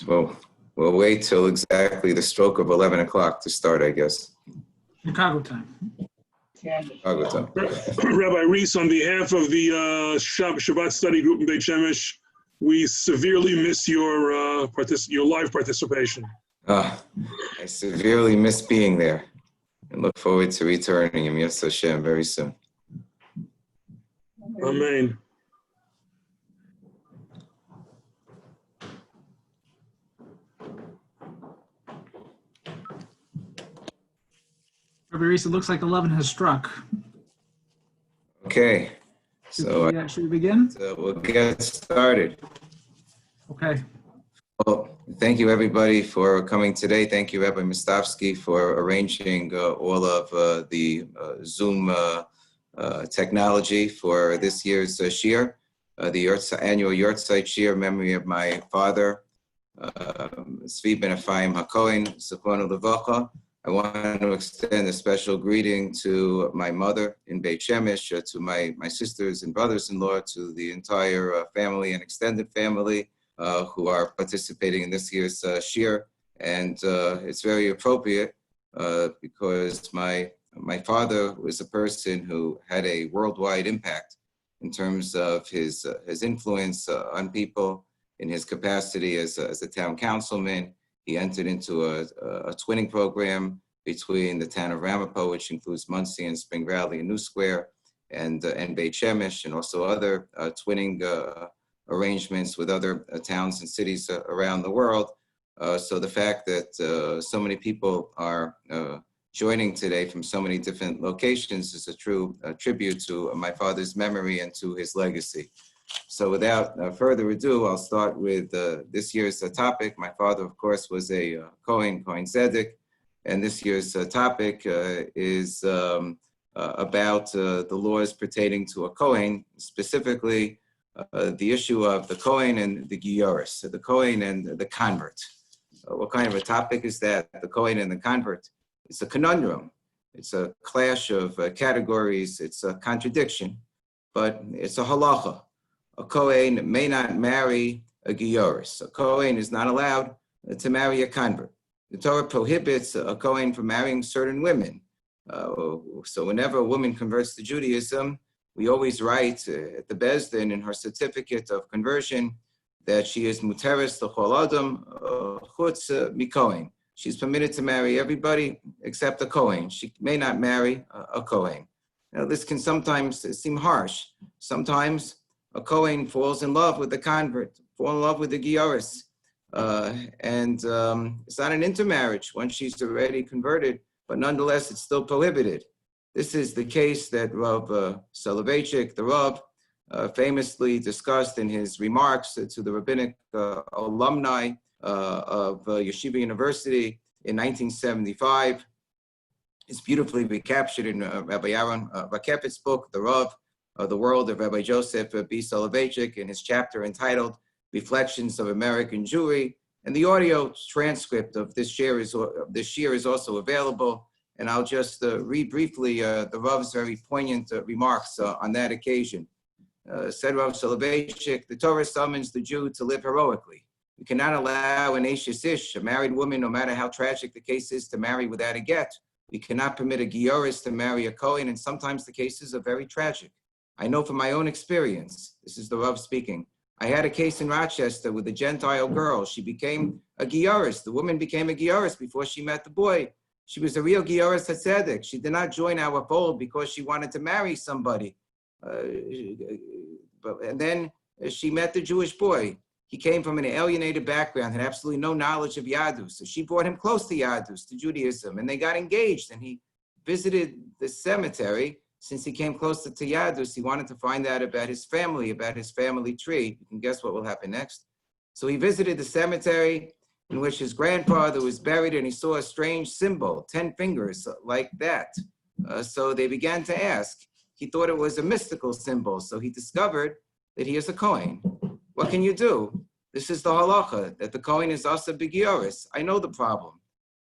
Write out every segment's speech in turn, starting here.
So we'll wait till exactly the stroke of 11 o'clock to start, I guess. Chicago time. Chicago time. Rabbi Reiss, on behalf of the Shabbat study group in Beit Shemesh, we severely miss your live participation. I severely miss being there and look forward to returning in Yetz Hashem very soon. Amen. Rabbi Reiss, it looks like 11 has struck. Okay, so should we begin? we'll get started. Okay. Well, thank you everybody for coming today. Thank you, Rabbi Mistovsky, for arranging all of the Zoom technology for this year's Shiur, the annual Yarhrtzeit Shiur, memory of my father, Tzvi ben Ephraim HaKohen, Zichrono Levacha. I want to extend a special greeting to my mother in Beit Shemesh, to my sisters and brothers-in-law, to the entire family and extended family who are participating in this year's Shiur. And it's very appropriate because my father was a person who had a worldwide impact in terms of his influence on people in his capacity as a town councilman. He entered into a twinning program between the town of Ramapo, which includes Monsey and Spring Valley and New Square, and Beit Shemesh, and also other twinning arrangements with other towns and cities around the world. So the fact that so many people are joining today from so many different locations is a true tribute to my father's memory and to his legacy. So without further ado, I'll start with this year's topic. My father, of course, was a Kohen Zedek, and this year's topic is about the laws pertaining to a Kohen, specifically the issue of the Kohen and the Gioris, the Kohen and the convert. What kind of a topic is that? The Kohen and the convert. It's a conundrum. It's a clash of categories. It's a contradiction, but it's a halacha. A Kohen may not marry a Gioris. A Kohen is not allowed to marry a convert. The Torah prohibits a Kohen from marrying certain women. So whenever a woman converts to Judaism, we always write at the Beis Din in her certificate of conversion that she is muteres l'chol adam chutz mikohen. She's permitted to marry everybody except a Kohen. She may not marry a Kohen. Now, this can sometimes seem harsh. Sometimes a Kohen falls in love with the convert, fall in love with the Gioris. And it's not an intermarriage once she's already converted, but nonetheless, it's still prohibited. This is the case that Rav Soloveitchik, the Rav, famously discussed in his remarks to the rabbinic alumni of Yeshiva University in 1975. It's beautifully recaptured in Rabbi Aaron Rakepitz's book, The Rav, The World of Rabbi Joseph B. Soloveitchik, in his chapter entitled Reflections of American Jewry. And the audio transcript of this Shiur is also available. And I'll just read briefly the Rav's very poignant remarks on that occasion. Said Rav Soloveitchik, the Torah summons the Jew to live heroically. We cannot allow an Ashes Ish, a married woman, no matter how tragic the case is, to marry without a get. We cannot permit a Gioris to marry a Kohen, and sometimes the cases are very tragic. I know from my own experience, this is the Rav speaking, I had a case in Rochester with a Gentile girl. She became a Gioris. The woman became a Gioris before she met the boy. She was a real Gioris HaTzedek. She did not join our fold because she wanted to marry somebody. And then she met the Jewish boy. He came from an alienated background, had absolutely no knowledge of Yadus. So she brought him close to Yadus, to Judaism, and they got engaged. And he visited the cemetery. Since he came closer to Yadus, he wanted to find out about his family tree. You can guess what will happen next. So he visited the cemetery in which his grandfather was buried, and he saw a strange symbol, 10 fingers, like that. So they began to ask. He thought it was a mystical symbol, so he discovered that he is a Kohen. What can you do? This is the halacha, that the Kohen is also b'gioris. I know the problem.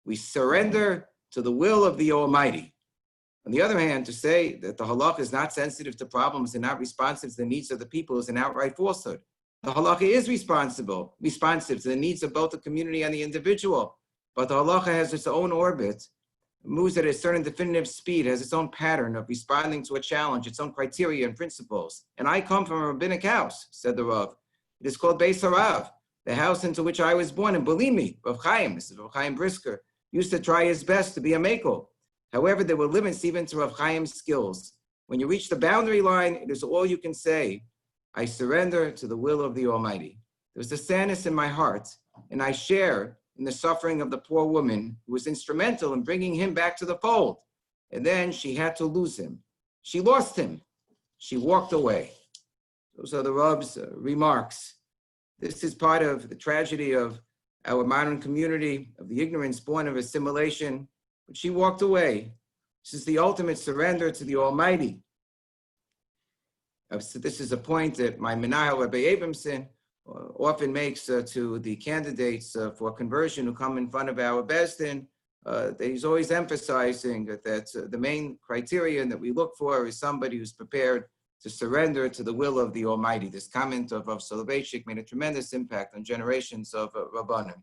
We surrender to the will of the Almighty. On the other hand, to say that the halacha is not sensitive to problems and not responsive to the needs of the people is an outright falsehood. The halacha is responsive to the needs of both the community and the individual. But the halacha has its own orbit, moves at a certain definitive speed, has its own pattern of responding to a challenge, its own criteria and principles. And I come from a rabbinic house, said the Rav. It is called Beis Harav, the house into which I was born. And believe me, Rav Chaim, this is Rav Chaim Brisker, used to try his best to be a mekel. However, there were limits even to Rav Chaim's skills. When you reach the boundary line, it is all you can say. I surrender to the will of the Almighty. There's a sadness in my heart, and I share in the suffering of the poor woman who was instrumental in bringing him back to the fold. And then she had to lose him. She lost him. She walked away. Those are the Rav's remarks. This is part of the tragedy of our modern community, of the ignorance born of assimilation. But she walked away. This is the ultimate surrender to the Almighty. So this is a point that my Menahel Rabbi Abramson often makes to the candidates for conversion who come in front of our Beis Din. He's always emphasizing that the main criterion that we look for is somebody who's prepared to surrender to the will of the Almighty. This comment of Rav Soloveitchik made a tremendous impact on generations of Rabbanim.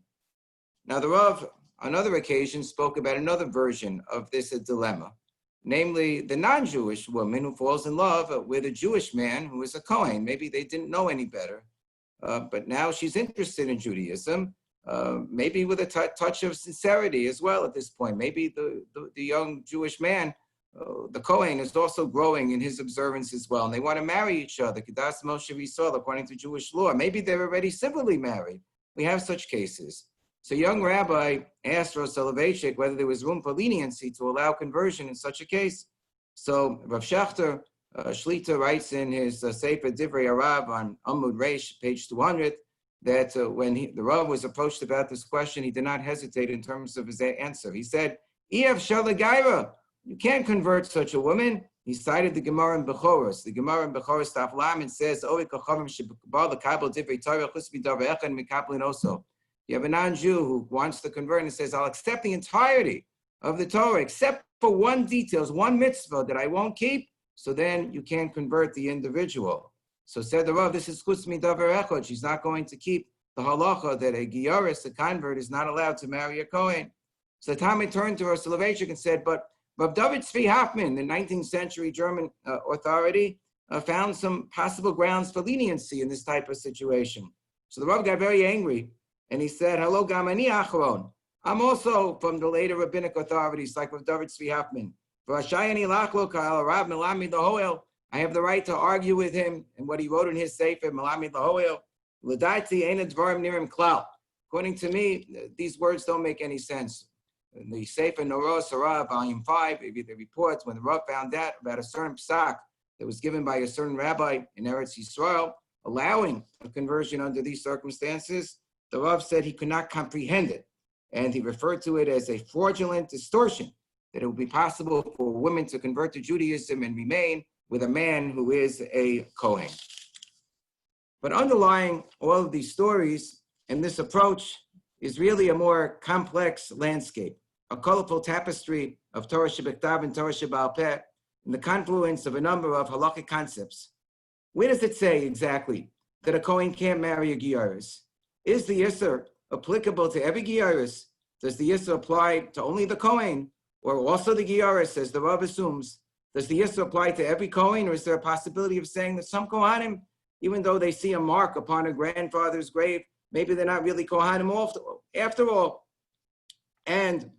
Now the Rav, on other occasions, spoke about another version of this dilemma, namely the non-Jewish woman who falls in love with a Jewish man who is a Kohen. Maybe they didn't know any better, but now she's interested in Judaism, maybe with a touch of sincerity as well at this point. Maybe the young Jewish man, the Kohen, is also growing in his observance as well, and they want to marry each other, Kedas Moshe V'Yisrael, according to Jewish law. Maybe they're already civilly married. We have such cases. So young Rabbi asked Rav Soloveitchik whether there was room for leniency to allow conversion in such a case. So Rav Schachter, Shlita, writes in his Sefer Divrei Harav on Amud Reish, page 200, that when the Rav was approached about this question, he did not hesitate in terms of his answer. He said, "Iev shalagaira, you can't convert such a woman." He cited the Gemara in Bechoros. The Gemara in Bechoros Daf Lamed says, "Ovi kachavim shebal lekabel divrei Torah chutz midavar echad mikaplin oso." You have a non-Jew who wants to convert and says, "I'll accept the entirety of the Torah, except for one detail, one mitzvah that I won't keep." So then you can't convert the individual. So said the Rav, this is chutz midavar echad. She's not going to keep the halacha that a giyaris, a convert, is not allowed to marry a Kohen. So Tommy turned to Rav Soloveitchik and said, but Rav David Tzvi Hoffman, the 19th century German authority, found some possible grounds for leniency in this type of situation. So the Rav got very angry. And he said, "Hello, Gamani Acharon. I'm also from the later rabbinic authorities, like Rav David Tzvi Hoffman. I have the right to argue with him and what he wrote in his Sefer, Malami Lahoel. According to me, these words don't make any sense." In the Sefer Norah Sarah, volume 5, maybe the reports when the Rav found out about a certain psak that was given by a certain rabbi in Eretz Yisrael, allowing a conversion under these circumstances, the Rav said he could not comprehend it, and he referred to it as a fraudulent distortion, that it would be possible for women to convert to Judaism and remain with a man who is a Kohen. But underlying all of these stories and this approach is really a more complex landscape, a colorful tapestry of Torah Shebektav and Torah Sheba'al Peh, and the confluence of a number of halakhic concepts. Where does it say exactly that a Kohen can't marry a giyaris? Is the Yisr applicable to every giyaris? Does the Yisr apply to only the Kohen, or also the giyaris, as the Rav assumes? Does the Yisr apply to every Kohen, or is there a possibility of saying that some Kohanim, even though they see a mark upon a grandfather's grave, maybe they're not really Kohanim after all? And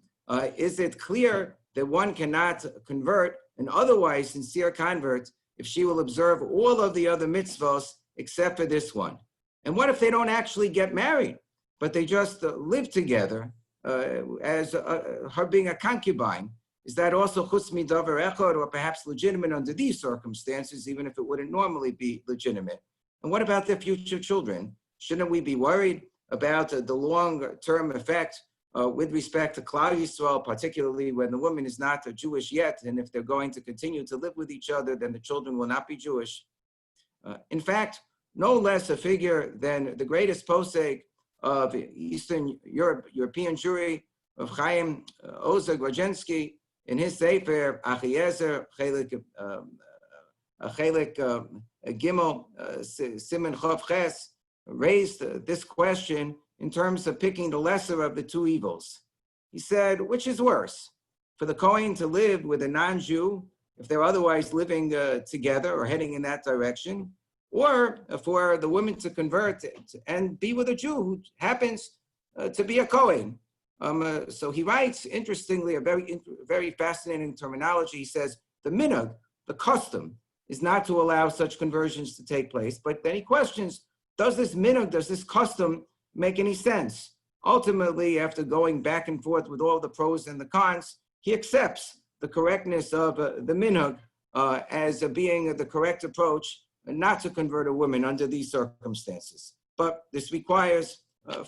is it clear that one cannot convert an otherwise sincere convert if she will observe all of the other mitzvahs except for this one? And what if they don't actually get married, but they just live together as her being a concubine? Is that also chutz midavar echad, or perhaps legitimate under these circumstances, even if it wouldn't normally be legitimate? And what about their future children? Shouldn't we be worried about the long-term effect with respect to Klal Yisrael, particularly when the woman is not Jewish yet, and if they're going to continue to live with each other, then the children will not be Jewish? In fact, no less a figure than the greatest posek of Eastern European Jewry, of Chaim Ozer Grodzinski, in his Sefer Achiezer Chelik Gimel Siman Chav Ches, raised this question in terms of picking the lesser of the two evils. He said, which is worse, for the Kohen to live with a non-Jew, if they're otherwise living together or heading in that direction, or for the woman to convert and be with a Jew who happens to be a Kohen? So he writes, interestingly, a very fascinating terminology. He says, the minhag, the custom, is not to allow such conversions to take place. But then he questions, does this minhag, does this custom make any sense? Ultimately, after going back and forth with all the pros and the cons, he accepts the correctness of the minhag as being the correct approach not to convert a woman under these circumstances. But this requires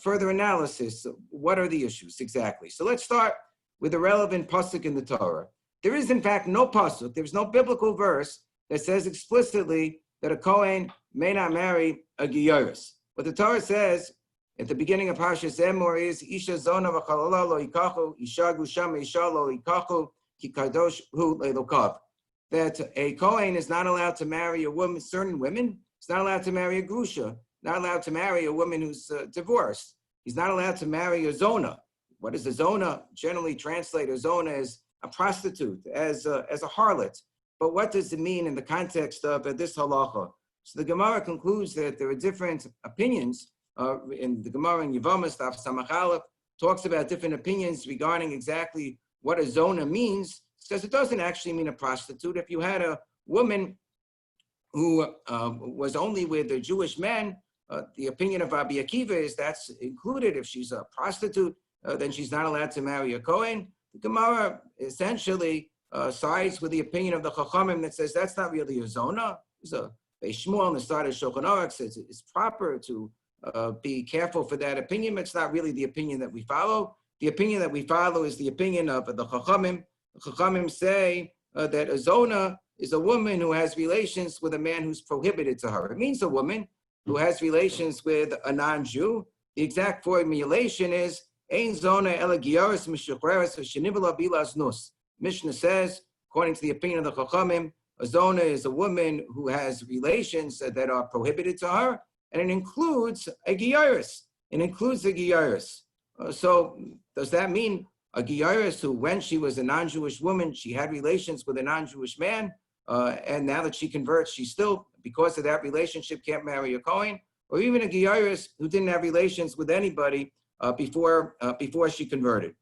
further analysis. What are the issues exactly? So let's start with the relevant pasuk in the Torah. There is, in fact, no pasuk, there's no biblical verse that says explicitly that a Kohen may not marry a Giyarus. What the Torah says at the beginning of Parshas Emor is, Isha zona v'chalala lo yikachu, Isha gusham isha lo yikachu, ki kadosh hu le'lokav. That a Kohen is not allowed to marry a woman, certain women. He's not allowed to marry a grusha, not allowed to marry a woman who's divorced. He's not allowed to marry a zona. What is a zona? Generally translate a zona as a prostitute, as a harlot. But what does it mean in the context of this halacha? So the Gemara concludes that there are different opinions. In the Gemara in Yevamos, Daf Samach Aleph, talks about different opinions regarding exactly what a zona means. It says it doesn't actually mean a prostitute. If you had a woman who was only with a Jewish man, the opinion of Rabbi Akiva is that's included. If she's a prostitute, then she's not allowed to marry a Kohen. The Gemara essentially sides with the opinion of the Chachamim that says that's not really a zona. There's a Beis Shmuel in the start of Shulchan Aruch says it's proper to be careful for that opinion, but it's not really the opinion that we follow. The opinion that we follow is the opinion of the Chachamim. The Chachamim say that a zona is a woman who has relations with a man who's prohibited to her. It means a woman who has relations with a non-Jew. The exact formulation is Ein zona ela giyaris mishuchreres v'shenivela bilas nus. Mishnah says, according to the opinion of the Chachamim, a zona is a woman who has relations that are prohibited to her, and it includes a giyaris. It includes a giyaris. So does that mean a giyaris who, when she was a non-Jewish woman, she had relations with a non-Jewish man, and now that she converts, she still, because of that relationship, can't marry a Kohen? Or even a giyaris who didn't have relations with anybody before she converted?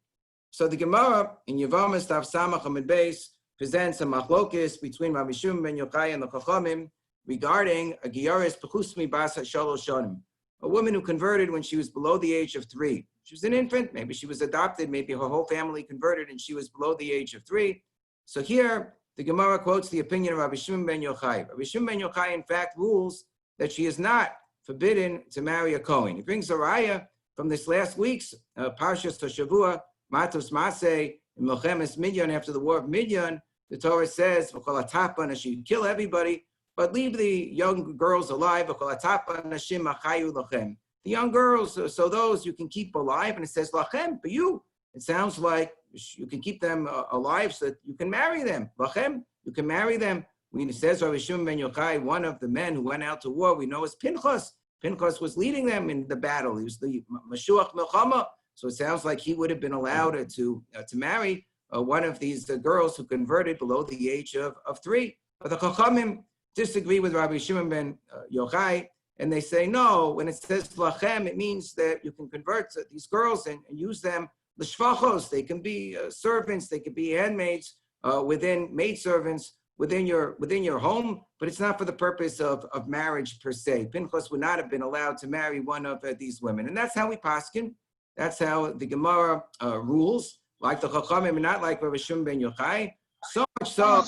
So the Gemara in Yevamos Daf Samach Amud Beis presents a machlokis between Rabbi Shimon ben Yochai and the Chachamim regarding a giyaris pechusmi bas shalosh shanim, a woman who converted when she was below the age of 3. She was an infant, maybe she was adopted, maybe her whole family converted and she was below the age of 3. So here, the Gemara quotes the opinion of Rabbi Shimon ben Yochai. Rabbi Shimon ben Yochai, in fact, rules that she is not forbidden to marry a Kohen. He brings a raya from this last week's Parshas Toshavua, Matos Maseh, in Milchemes Midyan, after the war of Midyan. The Torah says, that she would kill everybody, but leave the young girls alive. The young girls, so those you can keep alive. And it says, lachem, for you. It sounds like you can keep them alive so that you can marry them. Lachem, you can marry them. When it says, Rabbi Shimon ben Yochai, one of the men who went out to war, we know is Pinchas. Pinchas was leading them in the battle. He was the Mashuach Milchama. So it sounds like he would have been allowed to marry one of these girls who converted below the age of 3. But the Chachamim disagree with Rabbi Shimon ben Yochai, and they say, no, when it says lachem, it means that you can convert these girls and use them l'shvachos. They can be servants, they can be handmaids, maidservants within your home, but it's not for the purpose of marriage per se. Pinchas would not have been allowed to marry one of these women. And that's how we paskin. That's how the Gemara rules, like the Chachamim, and not like Rabbi Shimon ben Yochai. So much so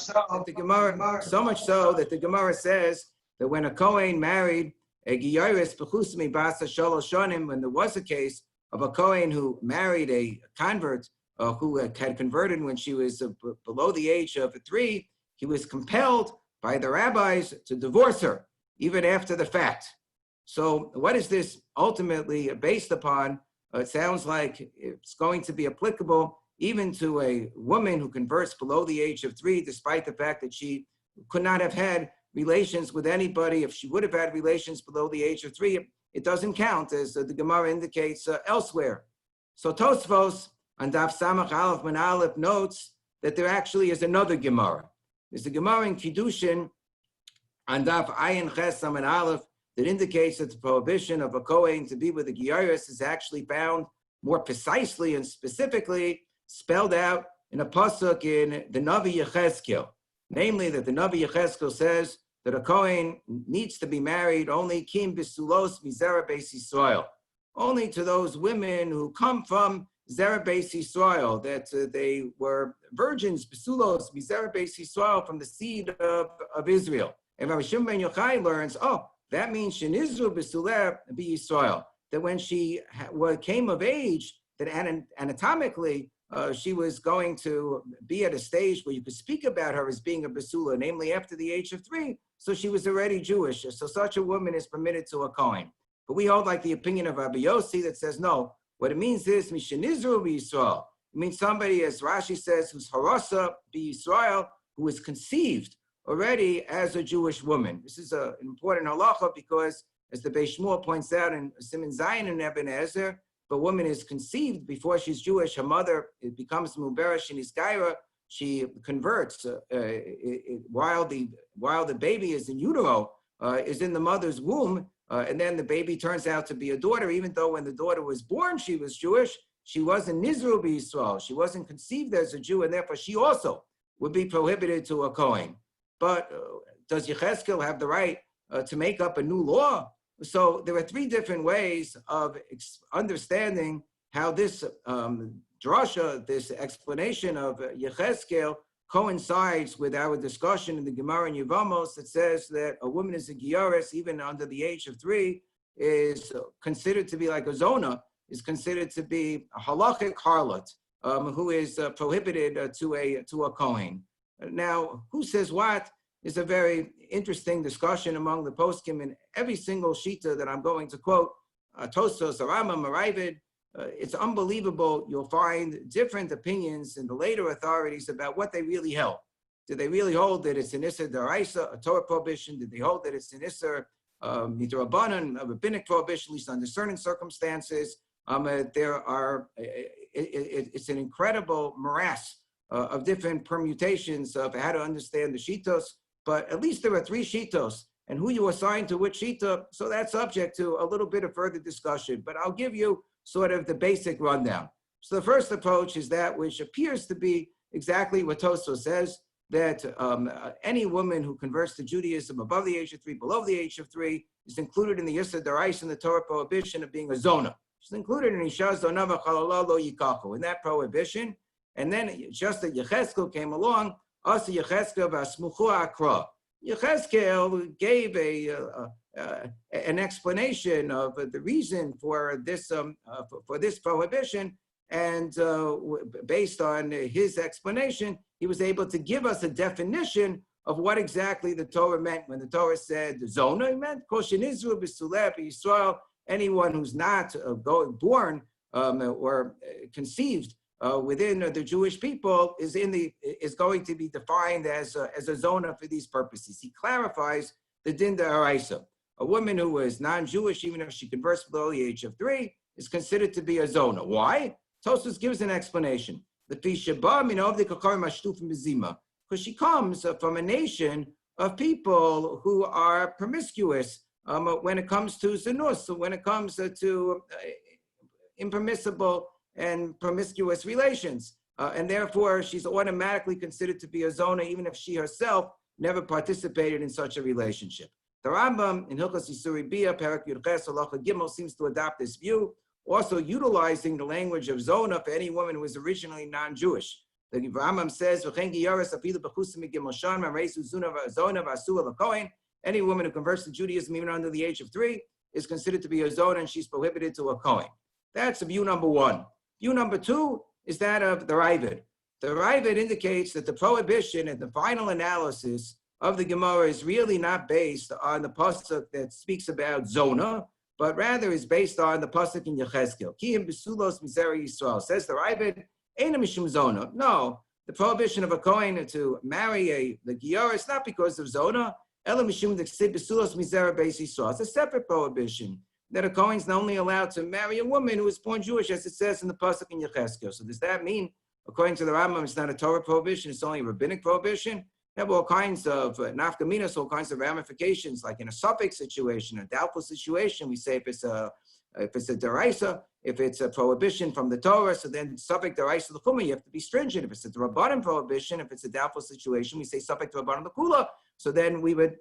that the Gemara says that when a Kohen married a Giyaris Bechusmi Basa Shalosh Shonim, when there was a case of a Kohen who married a convert who had converted when she was below the age of 3, he was compelled by the rabbis to divorce her, even after the fact. So what is this ultimately based upon? It sounds like it's going to be applicable even to a woman who converts below the age of 3, despite the fact that she could not have had relations with anybody. If she would have had relations below the age of 3, it doesn't count, as the Gemara indicates elsewhere. So Tosfos on Daf Samach Aleph Man Aleph notes that there actually is another Gemara. There's a Gemara in Kiddushin on Daf Ayin Ches Saman Aleph that indicates that the prohibition of a Kohen to be with a Yarhrtzeit is actually found more precisely and specifically spelled out in a pasuk in the Navi Yechezkel, namely that the Navi Yechezkel says that a Kohen needs to be married only kim bisulos mizera beis Yisrael, only to those women who come from Zera beis Yisrael, that they were virgins, bisulos mizera beis Yisrael, from the seed of Israel. And Rabbi Shimon ben Yochai learns, that means shenizru b'suleh b'Yisrael, that when she came of age, that anatomically she was going to be at a stage where you could speak about her as being a basula, namely after the age of 3, so she was already Jewish. So such a woman is permitted to a Kohen. But we hold like the opinion of Rabbi Yossi that says, no, what it means is mishenizru b'Yisrael. It means somebody, as Rashi says, who's harasa b'Yisrael, who is conceived already as a Jewish woman. This is an important halacha because, as the Beis Shmuel points out in Siman Zayin and Eben Ezer, if a woman is conceived before she's Jewish, her mother, it becomes Muberash and Isgaira, she converts while the baby is in utero, is in the mother's womb, and then the baby turns out to be a daughter, even though when the daughter was born, she was Jewish, she wasn't Nizru b'Yisrael, she wasn't conceived as a Jew, and therefore she also would be prohibited to a Kohen. But does Yechezkel have the right to make up a new law? So there are 3 different ways of understanding how this drasha, this explanation of Yechezkel, coincides with our discussion in the Gemara in Yevamos that says that a woman is a Yarhrtzeit, even under the age of 3, is considered to be like a Zona, is considered to be a halachic harlot, who is prohibited to a Kohen. Now, who says what is a very interesting discussion among the poskim in every single shita that I'm going to quote, Tosfos, Rambam, Ravid. It's unbelievable. You'll find different opinions in the later authorities about what they really held. Did they really hold that it's an Isser D'Oraisa, a Torah prohibition? Did they hold that it's an Isser Midrabanan, a rabbinic prohibition, at least under certain circumstances? It's an incredible morass of different permutations of how to understand the shitos, but at least there are 3 shitos, and who you assign to which shita, so that's subject to a little bit of further discussion, but I'll give you sort of the basic rundown. So the first approach is that which appears to be exactly what Tosfos says, that any woman who converts to Judaism above the age of 3, below the age of 3, is included in the Yisra D'Oraisa and the Torah prohibition of being a Zona. She's included in Isha Zona v'chalala lo yikachu, in that prohibition. And then just that Yechezkel came along, Asa Yechezkel v'asmuchu akra. Yechezkel gave an explanation of the reason for this prohibition, and based on his explanation, he was able to give us a definition of what exactly the Torah meant when the Torah said Zona. It meant Kol shenizru b'suleh b'Yisrael, anyone who's not born or conceived within the Jewish people is going to be defined as a Zona for these purposes. He clarifies the din d'oraisa. A woman who is non-Jewish, even if she converts below the age of 3, is considered to be a Zona. Why? Tosfos gives an explanation. Because she comes from a nation of people who are promiscuous when it comes to zinus, when it comes to impermissible and promiscuous relations. And therefore, she's automatically considered to be a Zona, even if she herself never participated in such a relationship. The Rambam in Hilchos Yisuri Bia, Perak Yudches, Halacha Gimel, seems to adopt this view, also utilizing the language of Zona for any woman who was originally non-Jewish. The Rambam says, any woman who converts to Judaism even under the age of 3 is considered to be a Zona, and she's prohibited to a Kohen. That's view number 1. View number 2 is that of the Ravid. The Ravid indicates that the prohibition and the final analysis of the Gemara is really not based on the pasuk that speaks about Zona, but rather is based on the pasuk in Yechezkel. Kiyim b'sulos mizera Yisrael. Says the Ravid, Eina mishum Zona. No, the prohibition of a Kohen to marry the Giyar is not because of Zona. Ela mishum d'ksid b'sulos mizera beis Yisrael. It's a separate prohibition. that a Kohen's not only allowed to marry a woman who is born Jewish, as it says in the pasuk in Yechezkel. So does that mean, according to the Rambam, it's not a Torah prohibition, it's only a rabbinic prohibition? Have all kinds of nafkaminas, all kinds of ramifications, like in a suffix situation, a doubtful situation. We say if it's a deraisa, if it's a prohibition from the Torah, so then suffix deraisa l'chuma, you have to be stringent. If it's a rabbanan prohibition, if it's a doubtful situation, we say suffix rabbanan l'kula. So then we would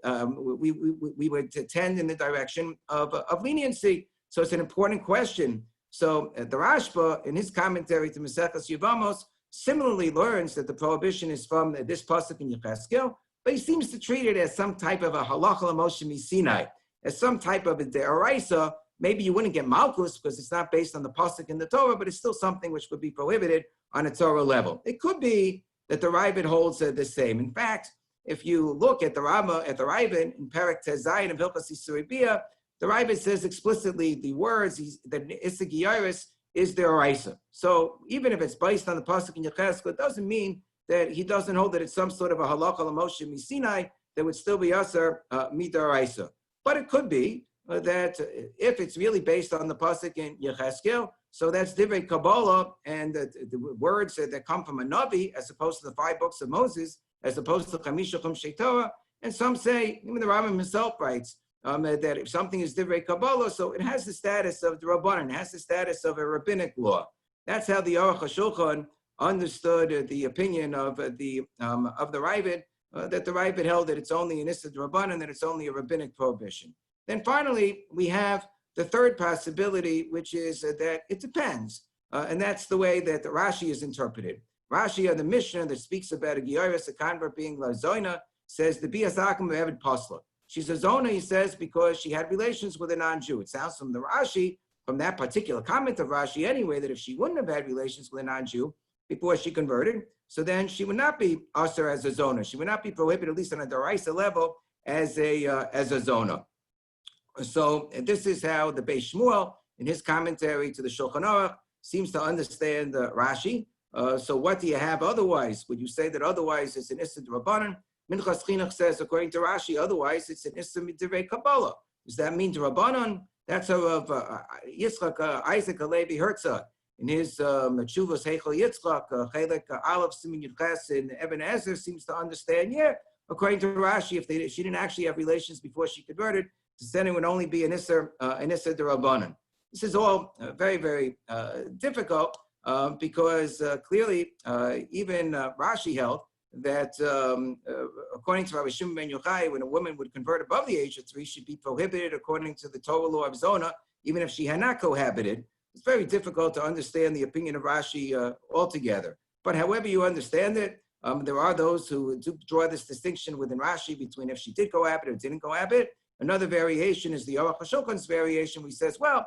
tend in the direction of leniency. So it's an important question. So the Rashba, in his commentary to Maseches Yevamos, similarly learns that the prohibition is from this pasuk in Yechezkel, but he seems to treat it as some type of a halacha l'moshe misinai, as some type of a deraisa. Maybe you wouldn't get malchus because it's not based on the pasuk in the Torah, but it's still something which would be prohibited on a Torah level. It could be that the Ravid holds the same. In fact, if you look at the Ravid in Perek Tezayin of Hilchos Isur Bia, the Ravid says explicitly the words that Issa Giyaris is the Oraisa. So even if it's based on the pasuk in Yechezkel, it doesn't mean that he doesn't hold that it's some sort of a halacha l'moshe misinai that would still be aser midaraisa. But it could be that if it's really based on the pasuk in Yechezkel, so that's divrei Kabbalah and the words that come from a Navi as opposed to the 5 books of Moses, as opposed to Chamisha Chumshei Torah. And some say, even the Rambam himself writes, that if something is divrei Kabbalah, so it has the status of the Rabbanan, it has the status of a rabbinic law. That's how the Yarhrtzeit Shiur understood the opinion of the Ravid, that the Ravid held that it's only an Issa Rabbanan, that it's only a rabbinic prohibition. Then finally, we have the third possibility, which is that it depends. And that's the way that the Rashi is interpreted. Rashi on the Mishnah that speaks about a Giyaris, a convert being La Zoina, says the Bias Akim Evid Pasla. She's a Zona, he says, because she had relations with a non-Jew. It sounds from the Rashi, from that particular comment of Rashi anyway, that if she wouldn't have had relations with a non-Jew before she converted, so then she would not be Aser as a Zona. She would not be prohibited, at least on a Deraisa level, as a Zona. So this is how the Beis Shmuel, in his commentary to the Shulchan Aruch, seems to understand Rashi. So what do you have otherwise? Would you say that otherwise it's an Issa D'Rabbanan? Minchas Chinuch says, according to Rashi, otherwise it's an Issa Divrei Kabbalah. Does that mean D'Rabbanan? That's of Yitzchak Isaac Alevi Herzog in his Tshuvos Heichel Yitzchak Chelek Aleph Simin Yudches in Eben Ezer seems to understand. Yeah, according to Rashi, if she didn't actually have relations before she converted, then it would only be an Issa D'Rabbanan. This is all very, very difficult because clearly even Rashi held that according to Rabbi Shimon ben Yochai, when a woman would convert above the age of 3, she'd be prohibited according to the Torah law of Zona, even if she had not cohabited. It's very difficult to understand the opinion of Rashi altogether. But however you understand it, there are those who do draw this distinction within Rashi between if she did cohabit or didn't cohabit. Another variation is the Yarhrtzeit Shiur's variation, which says, well,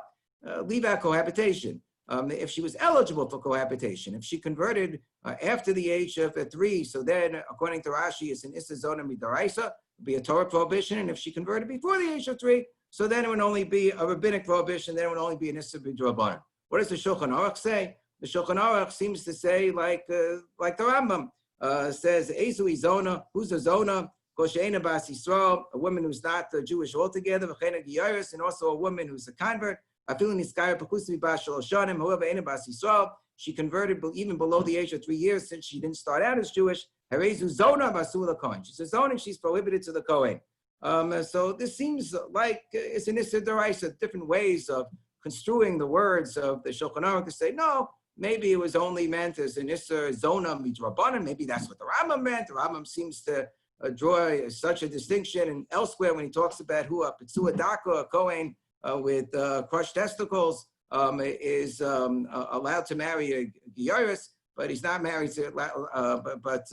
leave out cohabitation. If she was eligible for cohabitation, if she converted after the age of 3, so then, according to Rashi, it's an Issa Zona Midaraisa, would be a Torah prohibition, and if she converted before the age of 3, so then it would only be a rabbinic prohibition, then it would only be an Issa B'Drabanan. What does the Shulchan Aruch say? The Shulchan Aruch seems to say, like the Rambam says, Ezu Zona, who's a Zona? Kosheina Bas Yisrael, a woman who's not Jewish altogether, and also a woman who's a convert. Whoever she converted even below the age of 3 years since she didn't start out as Jewish. She's a Zona and she's prohibited to the Kohen. So this seems like it's an Issa D'Oraisa, different ways of construing the words of the Shulchan Aruch to say, no, maybe it was only meant as an Issa Zona Midrabanan. Maybe that's what the Rambam meant. The Rambam seems to draw such a distinction. And elsewhere, when he talks about who a Petzua Daka, a Kohen, with crushed testicles is allowed to marry a Giyaris, but he's not married to, but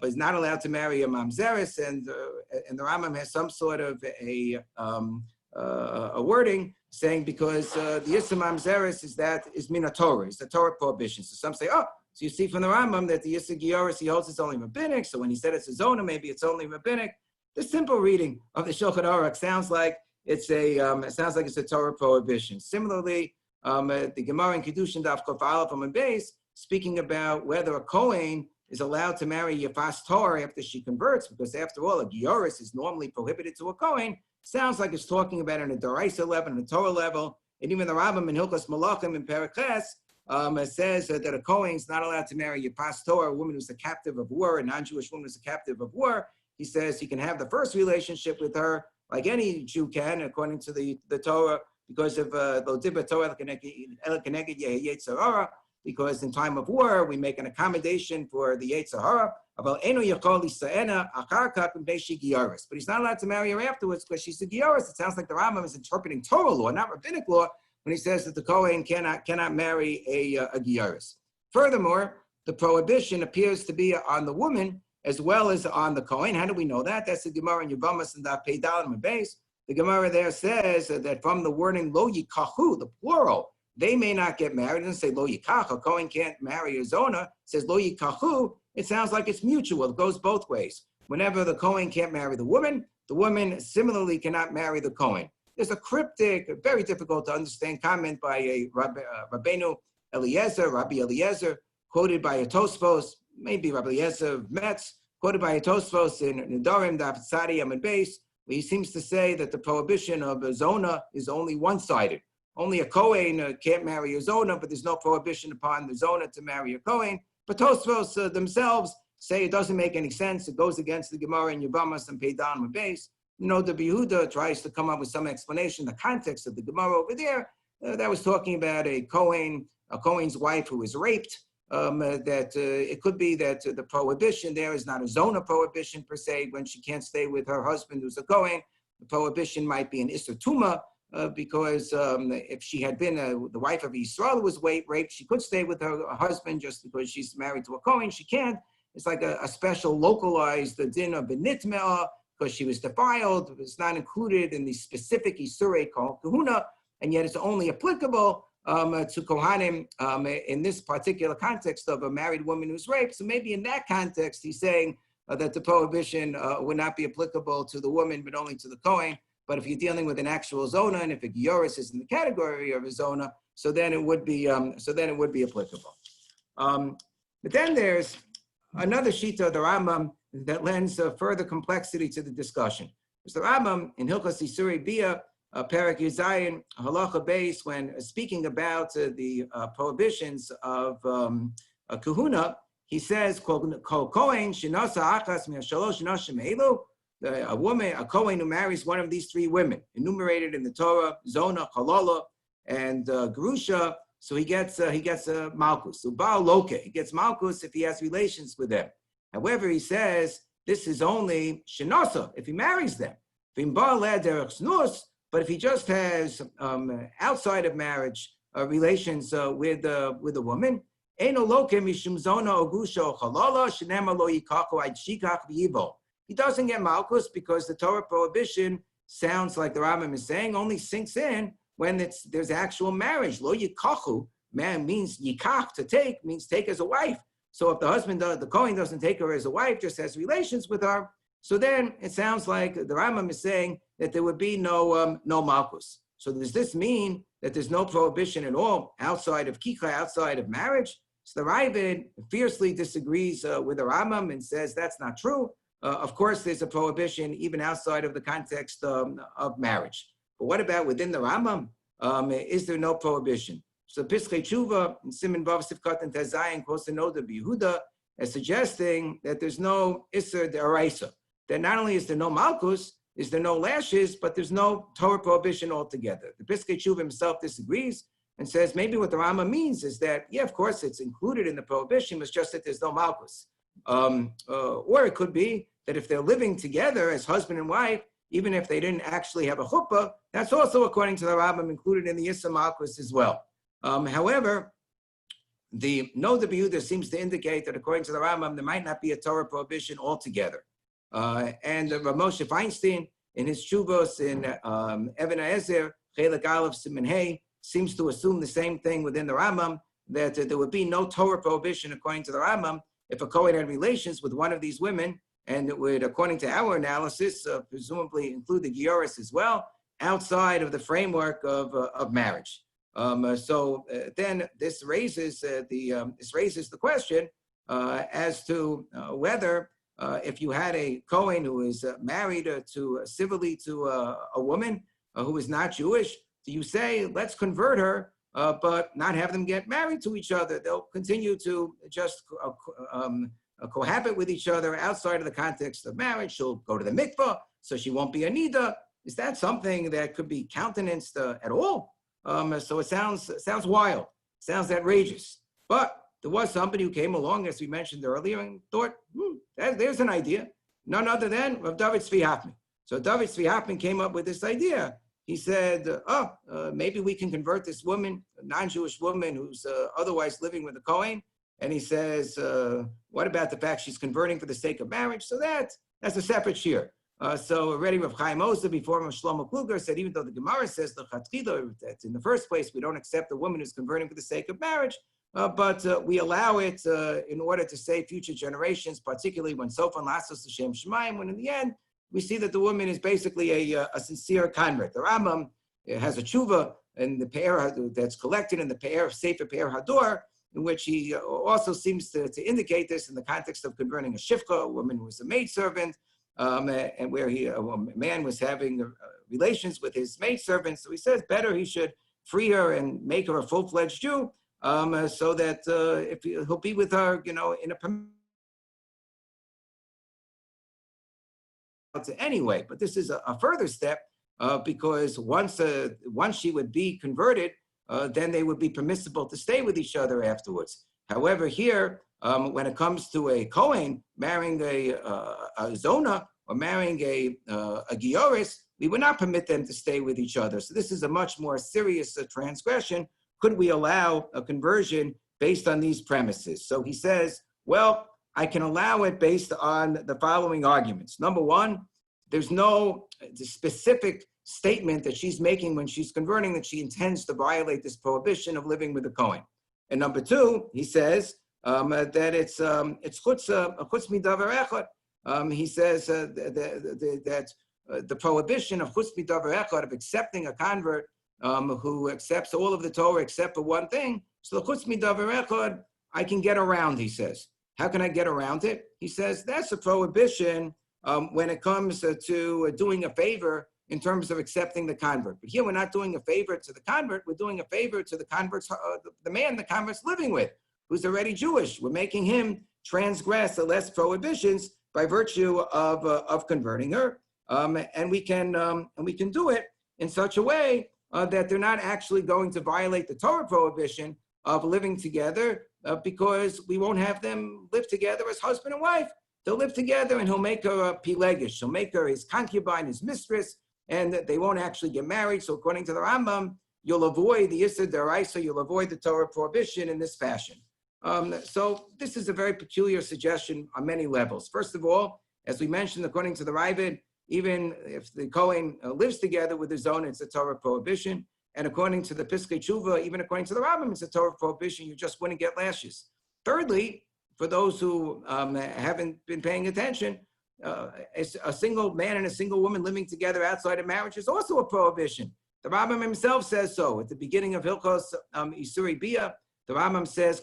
he's not allowed to marry a Mamzeris, and the Rambam has some sort of a wording saying because the Issa Mamzeris is Mina Torah, it's the Torah prohibition. So some say, so you see from the Rambam that the Issa Giyaris he holds it's only rabbinic. So when he said it's a Zona, maybe it's only rabbinic. The simple reading of the Shulchan Aruch sounds like it sounds like it's a Torah prohibition. Similarly, the Gemara in Kiddushin Daf Kuf Aleph Amud Beis, speaking about whether a Kohen is allowed to marry Yafas Torah after she converts, because after all, a Giyaris is normally prohibited to a Kohen. sounds like it's talking about on a Doraisa level, on a Torah level, and even the Rambam in Hilchos Malachim in Perek says that a Kohen is not allowed to marry a pastor, a woman who's a captive of war, a non-Jewish woman who's a captive of war. He says he can have the first relationship with her, like any Jew can, according to the Torah, because of lo dibra Torah el keneged yetzer hara, because in time of war we make an accommodation for the yetzer hara. But he's not allowed to marry her afterwards because she's a gioris. It sounds like the Rambam is interpreting Torah law, not rabbinic law, when he says that the Kohen cannot marry a gioris. Furthermore, the prohibition appears to be on the woman as well as on the Kohen. How do we know that? That's the Gemara in Yevamos and the Peidal and Base. The Gemara there says that from the wording lo yikachu, the plural, they may not get married. It doesn't say lo yikach, a Kohen can't marry a zona. It says lo yikachu. It sounds like it's mutual. It goes both ways. Whenever the Kohen can't marry the woman similarly cannot marry the Kohen. There's a cryptic, very difficult to understand comment by a Rabbi Eliezer, quoted by a Tosfos, maybe Rabbi Eliezer of Metz, quoted by a Tosfos in Nedarim, Daf Tzadi Amud Beis, where he seems to say that the prohibition of a zona is only one-sided. Only a Kohen can't marry a zona, but there's no prohibition upon the zona to marry a Kohen. But Tosfos themselves say it doesn't make any sense. It goes against the Gemara in Yevamos and Peidan with base. The Yehuda tries to come up with some explanation. The context of the Gemara over there, that was talking about a Kohen's wife who was raped. It could be that the prohibition there is not a zona prohibition per se, when she can't stay with her husband who's a Kohen. The prohibition might be an Isser Tuma, because if she had been the wife of Yisrael who was raped, she could stay with her husband just because she's married to a Kohen. She can't. It's like a special localized din of benitme'ah because she was defiled. It's not included in the specific Isurei Kahuna, and yet it's only applicable to Kohanim in this particular context of a married woman who's raped. So maybe in that context, he's saying that the prohibition would not be applicable to the woman, but only to the Kohen. But if you're dealing with an actual zona, and if a gioris is in the category of a zona, so then it would be applicable. But then there's another shita of the Rambam that lends further complexity to the discussion. There's the Rambam in Hilchos Isurei Bia, Perek Yuzayin, Halacha Beis, when speaking about the prohibitions of kahuna, he says, Kol Kohen shenasa achas mi'ashalosh nashim elu, a woman, a Kohen who marries one of these three women, enumerated in the Torah, Zona, Halala, and Gerusha, so he gets Malkus. So Baal Loke, he gets Malkus if he has relations with them. However, he says this is only Shenasa, if he marries them. But if he just has outside of marriage relations with a woman, he doesn't get Malkus because the Torah prohibition sounds like the Rambam is saying only sinks in when there's actual marriage. Lo yikachu, man means yikach, to take, means take as a wife. So if the husband, the Kohen doesn't take her as a wife, just has relations with her, so then it sounds like the Rambam is saying that there would be no Malkus. So does this mean that there's no prohibition at all outside of kikha, outside of marriage? So the Ravid fiercely disagrees with the Rambam and says that's not true. Of course, there's a prohibition even outside of the context of marriage. But what about within the Rambam? Is there no prohibition? So Piskei Tshuva and Siman Vav Sivkat and Tezayin quotes the note of Yehuda as suggesting that there's no Isser D'Oraisa. That not only is there no Malkus, is there no lashes, but there's no Torah prohibition altogether. The Piskei Tshuva himself disagrees and says maybe what the Rambam means is that, yeah, of course, it's included in the prohibition, it's just that there's no Malkus. Or it could be that if they're living together as husband and wife, even if they didn't actually have a chuppah, that's also, according to the Rambam, included in the Yisra Malkus as well. However, the Noda B'Yehuda seems to indicate that according to the Rambam, there might not be a Torah prohibition altogether. And Rav Moshe Feinstein, in his Shuvos in Even HaEzer, Chelek Aleph Siman Hey, seems to assume the same thing within the Rambam, that there would be no Torah prohibition according to the Rambam if a Kohen had relations with one of these women, and it would, according to our analysis, presumably include the Gioris as well, outside of the framework of marriage. Then this raises the question as to whether if you had a Kohen who is married civilly to a woman who is not Jewish, do you say, let's convert her, but not have them get married to each other? They'll continue to just cohabit with each other outside of the context of marriage. She'll go to the mikvah, so she won't be a nida. Is that something that could be countenanced at all? So it sounds wild, sounds outrageous. But there was somebody who came along, as we mentioned earlier, and thought, there's an idea. None other than Rav David Tzvi Hoffman. So David Tzvi Hoffman came up with this idea. He said, maybe we can convert this woman, a non-Jewish woman who's otherwise living with a Kohen. And he says, what about the fact she's converting for the sake of marriage? So that's a separate shiur. So already Rav Chaim Ozer, before Rav Shlomo Kluger, said even though the Gemara says that in the first place we don't accept a woman who's converting for the sake of marriage, but we allow it in order to save future generations, particularly when Sofan Lasos Hashem Shemayim, when in the end we see that the woman is basically a sincere convert. The Rambam has a tshuva in the Pe'er that's collected in the Pe'er Sefer Pe'er Hador, in which he also seems to indicate this in the context of converting a shifcha, a woman who was a maidservant, and where a man was having relations with his maidservant. So he says better he should free her and make her a full-fledged Jew, so that if he'll be with her, in a anyway. But this is a further step because once she would be converted, then they would be permissible to stay with each other afterwards. However, here, when it comes to a Kohen marrying a Zona or marrying a Gioris, we would not permit them to stay with each other. So this is a much more serious transgression. Could we allow a conversion based on these premises? So he says, well, I can allow it based on the following arguments. Number one, there's no specific statement that she's making when she's converting that she intends to violate this prohibition of living with a Kohen. And number two, he says that it's chutz midavar echad. He says that the prohibition of chutz midavar echad, of accepting a convert who accepts all of the Torah except for one thing. So the chutz midavar echad, I can get around, he says. How can I get around it? He says that's a prohibition when it comes to doing a favor in terms of accepting the convert. But here we're not doing a favor to the convert, we're doing a favor to the convert's, the man the convert's living with, who's already Jewish. We're making him transgress the less prohibitions by virtue of converting her. And we can do it in such a way that they're not actually going to violate the Torah prohibition of living together, because we won't have them live together as husband and wife. They'll live together and he'll make her a pilegish. He'll make her his concubine, his mistress, and they won't actually get married. So according to the Rambam, you'll avoid the Issa D'Oraisa, you'll avoid the Torah prohibition in this fashion. So this is a very peculiar suggestion on many levels. First of all, as we mentioned, according to the Rabbi, even if the Kohen lives together with his own, it's a Torah prohibition. And according to the Piskei Tshuva, even according to the Rambam, it's a Torah prohibition. You just wouldn't get lashes. Thirdly, for those who haven't been paying attention, a single man and a single woman living together outside of marriage is also a prohibition. The Rambam himself says so. At the beginning of Hilchos Isuri Bia, the Rambam says,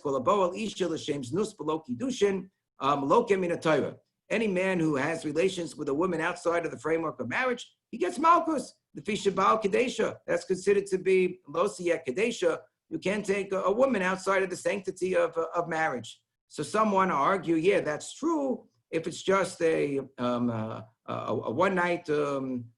any man who has relations with a woman outside of the framework of marriage, he gets malchus. The Fishabal Kadesha, that's considered to be Losiyek Kadesha. You can't take a woman outside of the sanctity of marriage. So some want to argue, yeah, that's true if it's just a one-night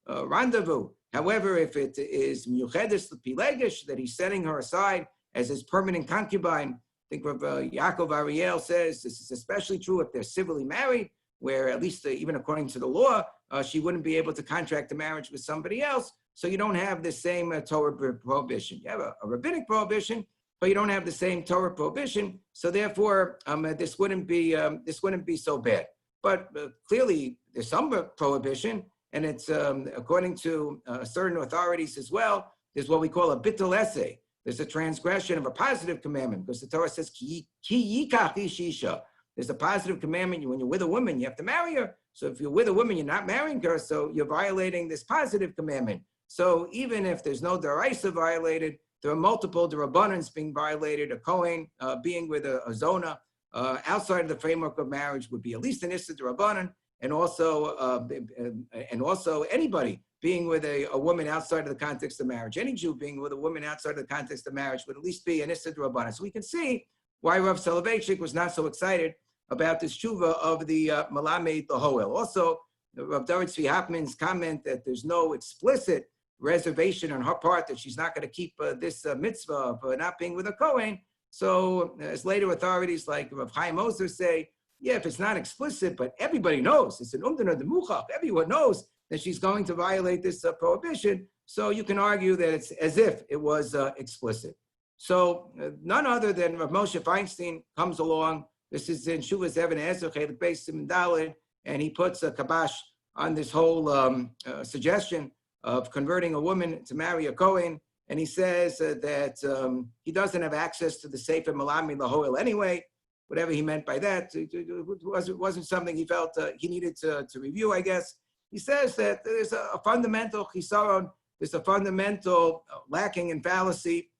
rendezvous. However, if it is Miyuchedes Pilegish, that he's setting her aside as his permanent concubine, I think Yaakov Ariel says this is especially true if they're civilly married, where at least even according to the law, she wouldn't be able to contract a marriage with somebody else. So you don't have the same Torah prohibition. You have a rabbinic prohibition, but you don't have the same Torah prohibition. So therefore, this wouldn't be so bad. But clearly, there's some prohibition, and it's according to certain authorities as well. There's what we call a bittul essay. There's a transgression of a positive commandment, because the Torah says ki yikach ish isha. There's a positive commandment. When you're with a woman, you have to marry her. So if you're with a woman, you're not marrying her, so you're violating this positive commandment. So even if there's no deraisa violated, there are multiple derabbanans being violated, a Kohen being with a Zona, outside of the framework of marriage would be at least an issa d'rabbanan, and also anybody being with a woman outside of the context of marriage, any Jew being with a woman outside of the context of marriage would at least be an issa d'rabbanan. So we can see why Rav Soloveitchik was not so excited about this tshuva of the Malamed Lahoel. Also, Rav David Tzvi Hoffman's comment that there's no explicit reservation on her part that she's not going to keep this mitzvah of not being with a Kohen. So as later authorities like Rav Chaim Ozer say, yeah, if it's not explicit, but everybody knows, it's an umdana demuchach, everyone knows that she's going to violate this prohibition. So you can argue that it's as if it was explicit. So none other than Rav Moshe Feinstein comes along. This is in Shuvas Even Ezer Chelik Beis Siman Daled, and he puts a kabash on this whole suggestion of converting a woman to marry a Kohen. And he says that he doesn't have access to the Sefer Malamed Lahoel anyway. Whatever he meant by that, it wasn't something he felt he needed to review, I guess. He says that there's a fundamental chisaron, there's a fundamental lacking in fallacy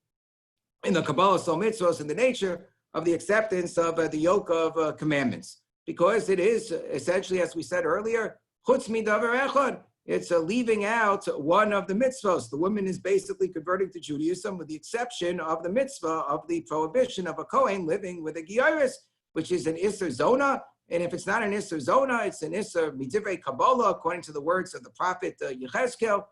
in the Kabbalah Sol Mitzvos, in the nature of the acceptance of the yoke of commandments. Because it is essentially, as we said earlier, chutz midavar echad. It's leaving out one of the mitzvahs. The woman is basically converting to Judaism with the exception of the mitzvah of the prohibition of a Kohen living with a Giyarus, which is an Isser Zona. And if it's not an Isser Zona, it's an Isser Midivrei Kabbalah, according to the words of the prophet Yechezkel.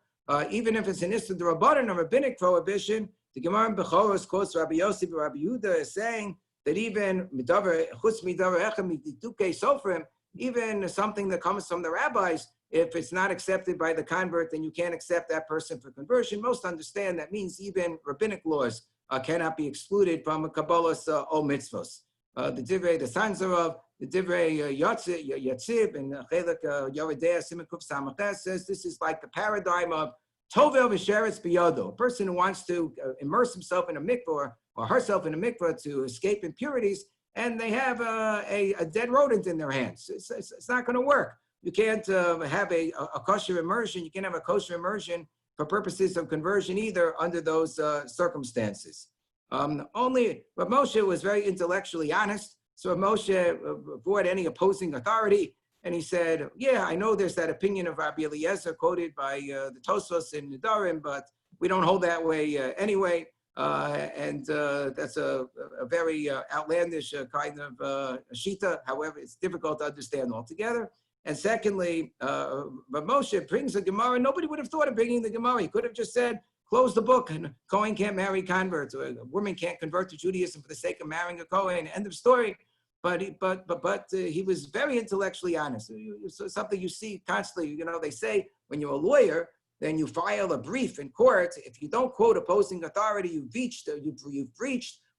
Even if it's an Isser D'Rabbanan, a rabbinic prohibition, the Gemara in Bechoros quotes Rabbi Yossi and Rabbi Yehuda as saying that even chutz midavar echad miditukei sofrim, even something that comes from the rabbis, if it's not accepted by the convert, then you can't accept that person for conversion. Most understand that means even rabbinic laws cannot be excluded from a Kabbalah's ol mitzvos. The Divrei, the Sanzarov, the Divrei Yatzib, and Chelik Yoredea Simikuf Samaches says this is like the paradigm of Tovel V'Sheretz B'Yodo, a person who wants to immerse himself in a mikvah or herself in a mikvah to escape impurities, and they have a dead rodent in their hands. It's not going to work. You can't have a kosher immersion. You can't have a kosher immersion for purposes of conversion either under those circumstances. Only Rav Moshe was very intellectually honest. So Rav Moshe avoided any opposing authority. And he said, yeah, I know there's that opinion of Rabbi Eliezer quoted by the Tosfos in Nedarim, but we don't hold that way anyway. And that's a very outlandish kind of shita. However, it's difficult to understand altogether. And secondly, Rav Moshe brings a Gemara. Nobody would have thought of bringing the Gemara. He could have just said, close the book, and Kohen can't marry converts, or a woman can't convert to Judaism for the sake of marrying a Kohen, end of story. But he was very intellectually honest. So something you see constantly, you know, they say when you're a lawyer, then you file a brief in court. If you don't quote opposing authority, you've breached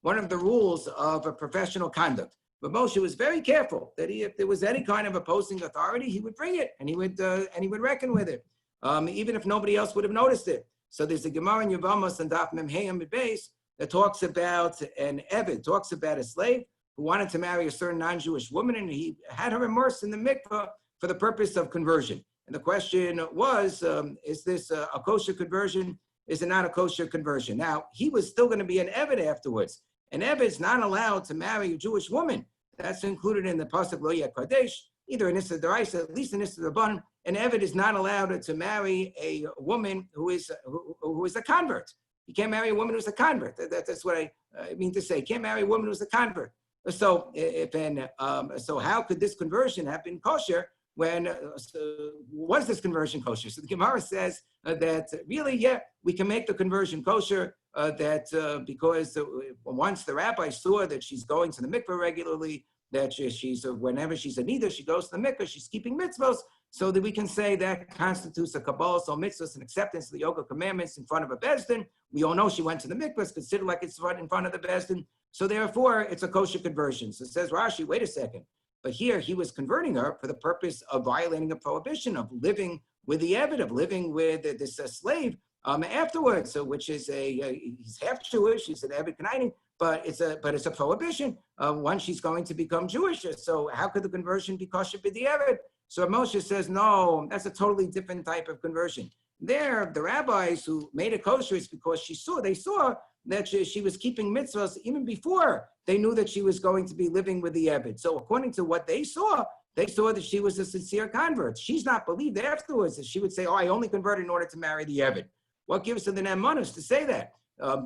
one of the rules of a professional conduct. But Moshe was very careful that if there was any kind of opposing authority, he would bring it and he would reckon with it, even if nobody else would have noticed it. So there's a Gemara in Yevamos and Daf Mem Hey Amud Beis that talks about an Eved, talks about a slave who wanted to marry a certain non-Jewish woman, and he had her immersed in the mikveh for the purpose of conversion. And the question was, is this a kosher conversion? Is it not a kosher conversion? Now, he was still going to be an Eved afterwards. An Eved is not allowed to marry a Jewish woman. That's included in the pasuk Lo Yeh Kadesh, either in Issa D'Oraisa, at least in Issa D'Rabbanan. An Eved is not allowed to marry a woman who is a convert. You can't marry a woman who's a convert. That's what I mean to say. You can't marry a woman who's a convert. So so how could this conversion have been kosher when was this conversion kosher? So the Gemara says that really, yeah, we can make the conversion kosher. Because once the rabbi saw that she's going to the mikveh regularly, that she's whenever she's a nida, she goes to the mikveh, she's keeping mitzvos, so that we can say that constitutes a kabbalah, so mitzvos, and acceptance of the yoga commandments in front of a bezdin. We all know she went to the mikveh, it's considered like it's right in front of the bezdin, so therefore it's a kosher conversion. So it says Rashi, wait a second, but here he was converting her for the purpose of violating a prohibition of living with the Eved, of living with this slave. Afterwards, so which is he's half Jewish, he's an Eved Canaan, but it's a prohibition once she's going to become Jewish. So how could the conversion be kosher b'diavad? So Moshe says, no, that's a totally different type of conversion. There, the rabbis who made it kosher is because they saw that she was keeping mitzvahs even before they knew that she was going to be living with the Eved. So according to what they saw that she was a sincere convert. She's not believed afterwards that she would say, oh, I only converted in order to marry the Eved. What gives her the nemanos to say that?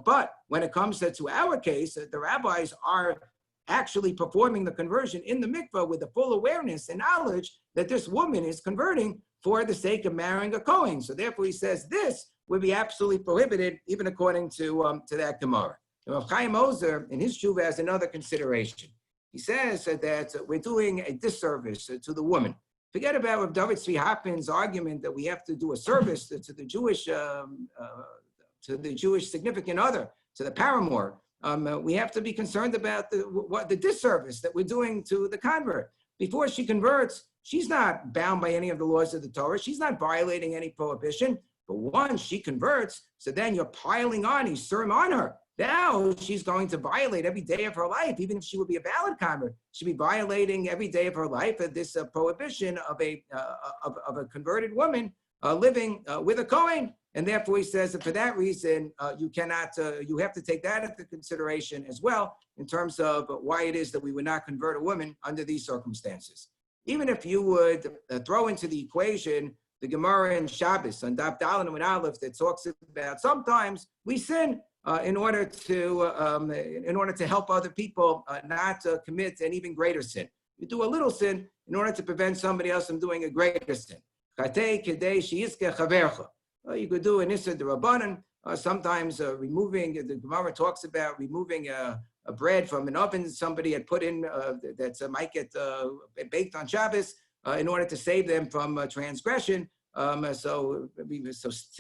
But when it comes to our case, the rabbis are actually performing the conversion in the mikvah with the full awareness and knowledge that this woman is converting for the sake of marrying a Kohen. So therefore he says this would be absolutely prohibited, even according to that Gemara. Rav Chaim Ozer, in his tshuva, has another consideration. He says that we're doing a disservice to the woman. Forget about Rav David Tzvi Hoppen's argument that we have to do a service to the Jewish significant other, to the paramour. We have to be concerned about the disservice that we're doing to the convert. Before she converts, she's not bound by any of the laws of the Torah. She's not violating any prohibition. But once she converts, so then you're piling on Yisurim on her. Now she's going to violate every day of her life, even if she would be a valid convert. She'd be violating every day of her life this prohibition of a converted woman living with a Kohen. And therefore, he says that for that reason, you have to take that into consideration as well in terms of why it is that we would not convert a woman under these circumstances. Even if you would throw into the equation the Gemara in Shabbos on Daf Daled and Aleph that talks about sometimes we sin in order to help other people not commit an even greater sin. You do a little sin in order to prevent somebody else from doing a greater sin. You could do an Issa D'Rabbanan, sometimes removing, the Gemara talks about removing a bread from an oven somebody had put in that might get baked on Shabbos in order to save them from transgression. So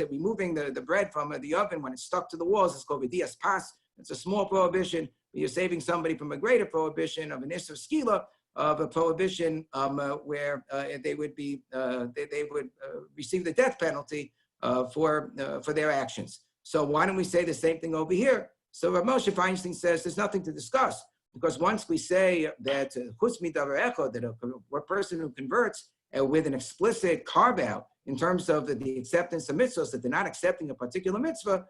removing the bread from the oven when it's stuck to the walls is called V'dias Pas. It's a small prohibition. You're saving somebody from a greater prohibition of an Issa Skila, of a prohibition where they would receive the death penalty for their actions. So why don't we say the same thing over here? So Rav Moshe Feinstein says there's nothing to discuss, because once we say that chutz midavar echad, that a person who converts with an explicit carve out in terms of the acceptance of mitzvahs, that they're not accepting a particular mitzvah,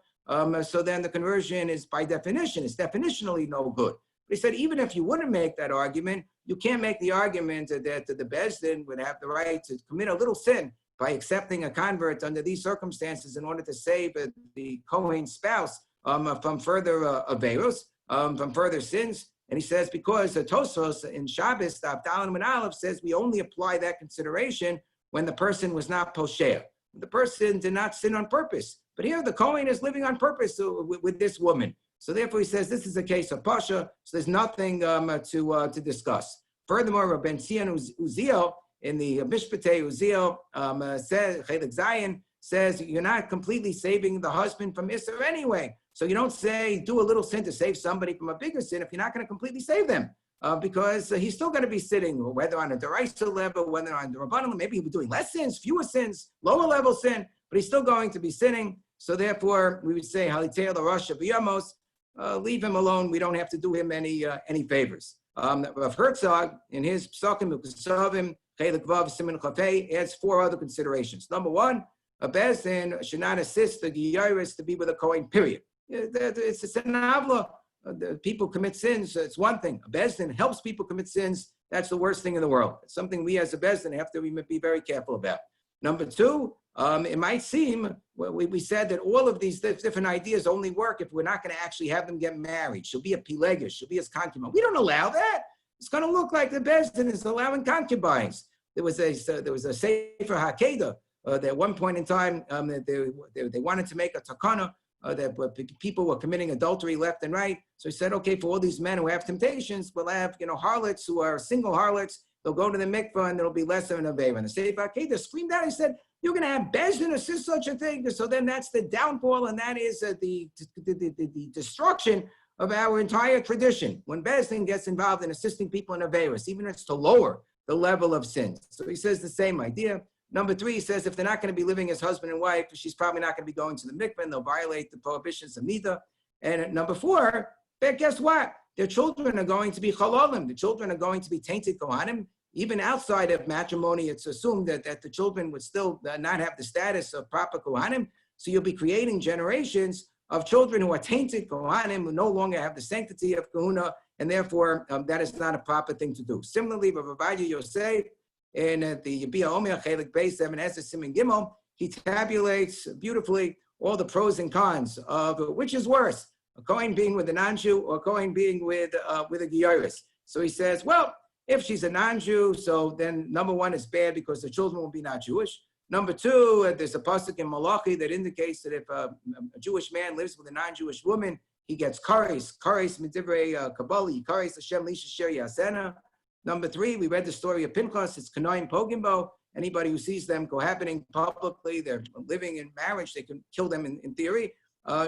so then the conversion is by definition, it's definitionally no good. But he said even if you wouldn't make that argument, you can't make the argument that the Beis Din would have the right to commit a little sin by accepting a convert under these circumstances in order to save the Kohen spouse from further averos, from further sins. And he says because the Tosfos in Shabbos, Daf Daled and Aleph says we only apply that consideration when the person was not poshea. The person did not sin on purpose. But here the Kohen is living on purpose with this woman. So therefore he says this is a case of pasha, so there's nothing to discuss. Furthermore, Rabbi Tzion Uziel in the Mishpatei Uziel says, Chelik Zayin says you're not completely saving the husband from Isser anyway. So you don't say do a little sin to save somebody from a bigger sin if you're not going to completely save them, because he's still going to be sitting, whether on a Reiss level, whether on the Rabbanim, maybe he'll be doing less sins, fewer sins, lower level sin, but he's still going to be sinning. So therefore, we would say Halitei l'Rosh B'Yamos, leave him alone. We don't have to do him any favors. Rav Herzog in his Psakim Ukesavim Chelik Vav Siman Chafei adds 4 other considerations. Number 1, a Beis Din should not assist the Yarhrtzeit to be with a Kohen. Period. It's an avla. People commit sins. It's one thing. A Beis Din helps people commit sins. That's the worst thing in the world. It's something we as a Beis Din have to be very careful about. Number 2, it might seem, we said that all of these different ideas only work if we're not going to actually have them get married. She'll be a pilegus. She'll be his concubine. We don't allow that. It's going to look like the Beis Din is allowing concubines. There was a Sefer HaKedah that at one point in time they wanted to make a takana that people were committing adultery left and right. So he said, okay, for all these men who have temptations, we'll have harlots who are single harlots. They'll go to the mikvah and there'll be less of an aveira. And the Sefer HaKedah screamed out. He said, you're going to have Beis Din assist such a thing. So then that's the downfall, and that is the destruction of our entire tradition. When Beis Din gets involved in assisting people in aveiros, even if it's to lower the level of sins. So he says the same idea. Number 3, he says if they're not going to be living as husband and wife, she's probably not going to be going to the mikvah, and they'll violate the prohibitions of midah. And number 4, but guess what? Their children are going to be chalalim. The children are going to be tainted kohanim. Even outside of matrimony, it's assumed that the children would still not have the status of proper kohanim. So you'll be creating generations of children who are tainted Kohanim, who no longer have the sanctity of Kahuna, and therefore that is not a proper thing to do. Similarly, Rabbi Yosef in the Yabia Omer Chelik Beis 7 Simon Gimel, he tabulates beautifully all the pros and cons of which is worse, a Kohen being with a non-Jew or a Kohen being with a Gioris. So he says, well, if she's a non-Jew, so then number one is bad because the children will be not Jewish. Number two, there's a pasuk in Malachi that indicates that if a Jewish man lives with a non-Jewish woman, he gets kares midivrei Kabbalah, kares Hashem lisha sher yasena. Number three, we read the story of Pinchas. It's Kanoim Pogimbo. Anybody who sees them cohabiting publicly, they're living in marriage, they can kill them in theory.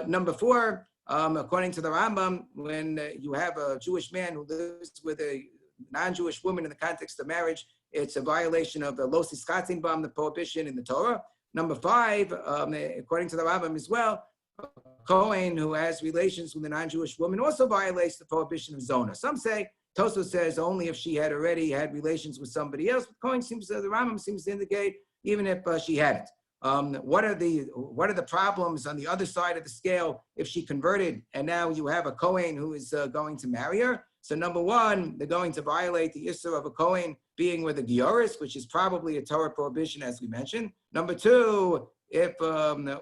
Number four, according to the Rambam, when you have a Jewish man who lives with a non-Jewish woman in the context of marriage, it's a violation of the Lo Siskatin Bam, the prohibition in the Torah. Number five, according to the Rambam as well, a Kohen who has relations with a non-Jewish woman also violates the prohibition of Zona. Some say, Tosfos says only if she had already had relations with somebody else. But Kohen seems, the Rambam seems to indicate even if she hadn't. What are the problems on the other side of the scale if she converted and now you have a Kohen who is going to marry her? So number one, they're going to violate the issur of a Kohen being with a Gioris, which is probably a Torah prohibition, as we mentioned. Number two, if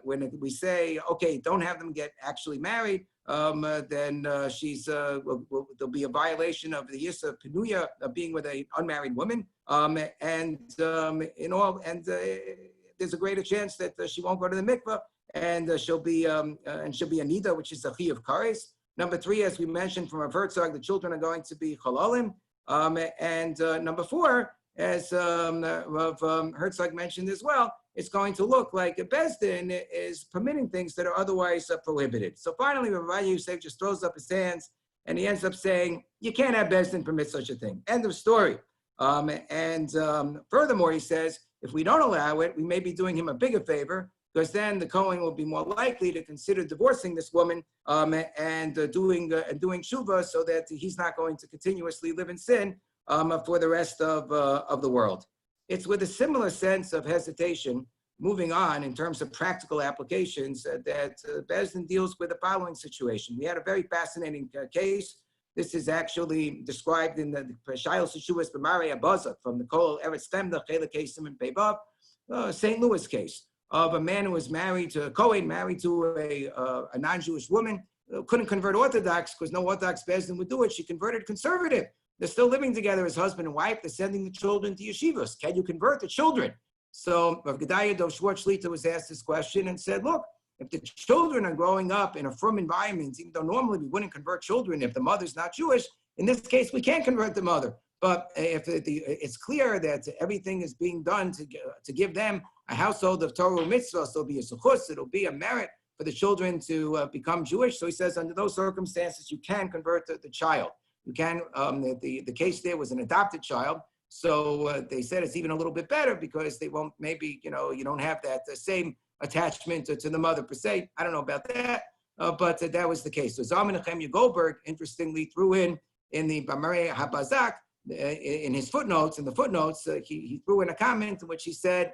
when we say, okay, don't have them get actually married, then there'll be a violation of the issur of Penuya, of being with an unmarried woman, there's a greater chance that she won't go to the mikveh, and she'll be a nida, which is a chi of kares. Number three, as we mentioned from Yarhrtzeit, the children are going to be chalalim. Number four, as Rav Herzog mentioned as well, it's going to look like a Beis Din is permitting things that are otherwise prohibited. So finally, Rabbi Yosef just throws up his hands and he ends up saying, you can't have Beis Din permit such a thing. End of story. Furthermore, he says, if we don't allow it, we may be doing him a bigger favor, because then the Kohen will be more likely to consider divorcing this woman and doing tshuva, so that he's not going to continuously live in sin for the rest of the world. It's with a similar sense of hesitation, moving on in terms of practical applications, that Beis Din deals with the following situation. We had a very fascinating case. This is actually described in the Shiur The Kohen B'Marei Abazak from the Kol Eretz Temda Chelik Kesim and Peivav, St. Louis case of a man who was married to a Kohen, married to a non-Jewish woman, couldn't convert Orthodox because no Orthodox Beis Din would do it. She converted conservative. They're still living together as husband and wife. They're sending the children to yeshivas. Can you convert the children? So Rav Gedalia Dov Schwartz Shlita was asked this question and said, look, if the children are growing up in a frum environment, even though normally we wouldn't convert children if the mother's not Jewish, in this case, we can't convert the mother. But if it's clear that everything is being done to give them a household of Torah mitzvah, so it'll be a suchus, it'll be a merit for the children to become Jewish. So he says, under those circumstances, you can convert the child. You can, the case there was an adopted child. So they said it's even a little bit better because they won't, maybe, you don't have that same attachment to the mother per se. I don't know about that, but that was the case. So Zalman Nehemiah Goldberg, interestingly, threw in the B'Marei Habazak, in his footnotes, he threw in a comment in which he said,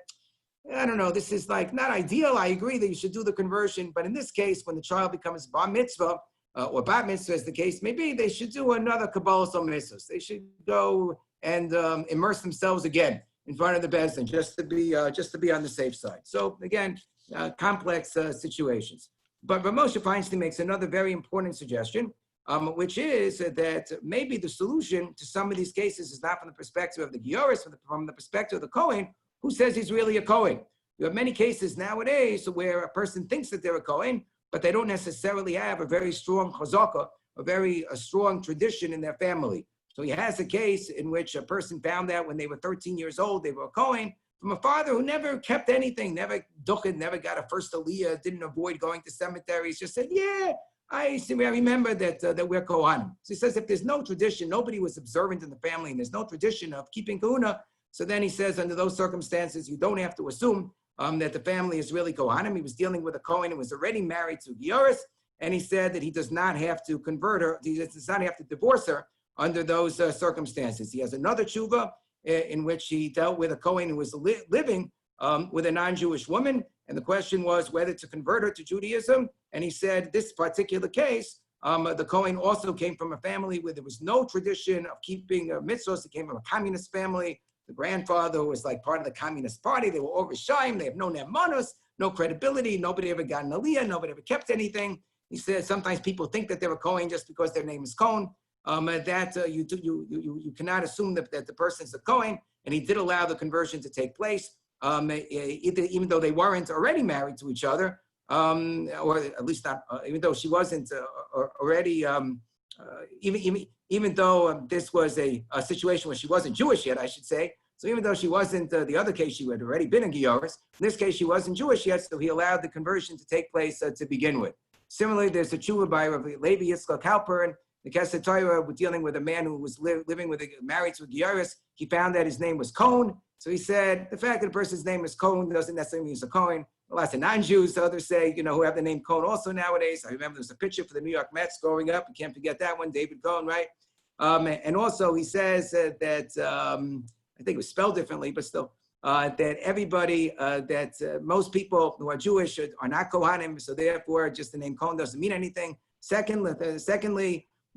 I don't know, this is like not ideal. I agree that you should do the conversion, but in this case, when the child becomes bar mitzvah, or bat mitzvah as the case may be, they should do another Kabbalah mitzvahs. They should go and immerse themselves again in front of the Beis Din, just to be on the safe side. So again, complex situations. But Moshe Feinstein makes another very important suggestion, which is that maybe the solution to some of these cases is not from the perspective of the Gioris, from the perspective of the Kohen, who says he's really a Kohen. You have many cases nowadays where a person thinks that they're a Kohen, but they don't necessarily have a very strong chazaka, a strong tradition in their family. So he has a case in which a person found out when they were 13 years old, they were a Kohen, from a father who never kept anything, never duched, never got a first aliyah, didn't avoid going to cemeteries, just said, yeah, I remember that we're Kohanim. So he says, if there's no tradition, nobody was observant in the family, and there's no tradition of keeping kahuna, so then he says, under those circumstances, you don't have to assume that the family is really Kohanim. He was dealing with a Kohen who was already married to Gioris, and he said that he does not have to convert her, he does not have to divorce her under those circumstances. He has another tshuva in which he dealt with a Kohen who was living with a non-Jewish woman, And the question was whether to convert her to Judaism. And he said, this particular case, the Kohen also came from a family where there was no tradition of keeping mitzvahs. He came from a communist family. The grandfather was like part of the Communist Party. They were overshying. They have no nemanos, no credibility. Nobody ever got an aliyah. Nobody ever kept anything. He said sometimes people think that they're a Kohen just because their name is Kohen. You cannot assume that the person is a Kohen. And he did allow the conversion to take place, even though they weren't already married to each other, or at least not, even though she wasn't already, even though this was a situation where she wasn't Jewish yet, I should say. So even though she wasn't, the other case, she had already been in Yarhrtzeit. In this case, she wasn't Jewish yet, so he allowed the conversion to take place to begin with. Similarly, there's a tshuva by Rabbi Levi Yitzchak Halpern. The Kesed Torah was dealing with a man who was living with married to a Yarhrtzeit. He found that his name was Kohen. So he said, the fact that a person's name is Kohen doesn't necessarily mean he's a Kohen. Lots of non-Jews, others say, who have the name Cohen also nowadays. I remember there's a picture for the New York Mets growing up. You can't forget that one, David Cohen, right? And also he says that, I think it was spelled differently, but still, that everybody, most people who are Jewish are not Kohanim, so therefore just the name Cohen doesn't mean anything. Secondly,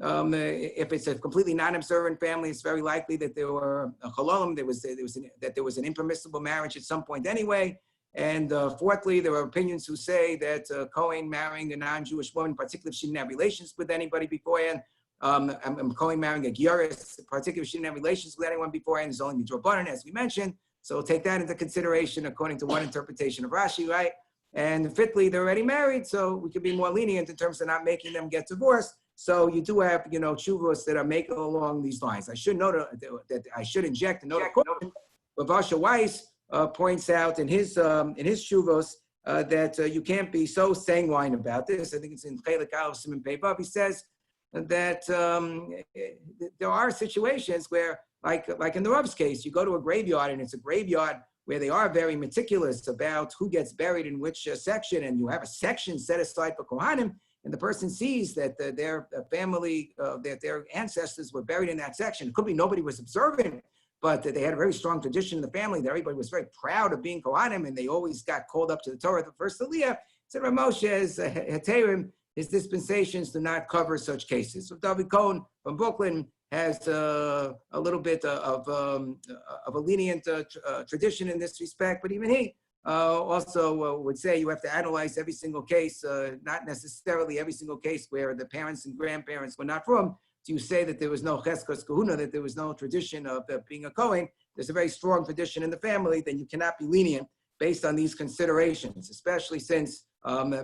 if it's a completely non-observant family, it's very likely that there were chololim, that there was an impermissible marriage at some point anyway. And fourthly, there are opinions who say that Kohen marrying a non-Jewish woman, particularly if she didn't have relations with anybody beforehand, Kohen marrying a Yarhrtzeit, particularly if she didn't have relations with anyone beforehand, is only midrabanan, as we mentioned. So we'll take that into consideration according to one interpretation of Rashi, right? And fifthly, they're already married, so we could be more lenient in terms of not making them get divorced. So you do have, tshuvos that are making along these lines. I should note that I should inject a note. Rav Weiss points out in his tshuvos that you can't be so sanguine about this. I think it's in Chelek Aleph Siman Pei Vav. He says that there are situations where, like in the Rav's case, you go to a graveyard and it's a graveyard where they are very meticulous about who gets buried in which section, and you have a section set aside for Kohanim, and the person sees that their family, that their ancestors were buried in that section. It could be nobody was observant, but they had a very strong tradition in the family that everybody was very proud of being Kohanim, and they always got called up to the Torah, the first Aliyah. So Rav Moshe's Heterim, his dispensations do not cover such cases. So David Cohen from Brooklyn has a little bit of a lenient tradition in this respect, but even he also would say you have to analyze every single case, not necessarily every single case where the parents and grandparents were not from. Do you say that there was no cheskos kahuna, that there was no tradition of being a Kohen? There's a very strong tradition in the family, then you cannot be lenient based on these considerations, especially since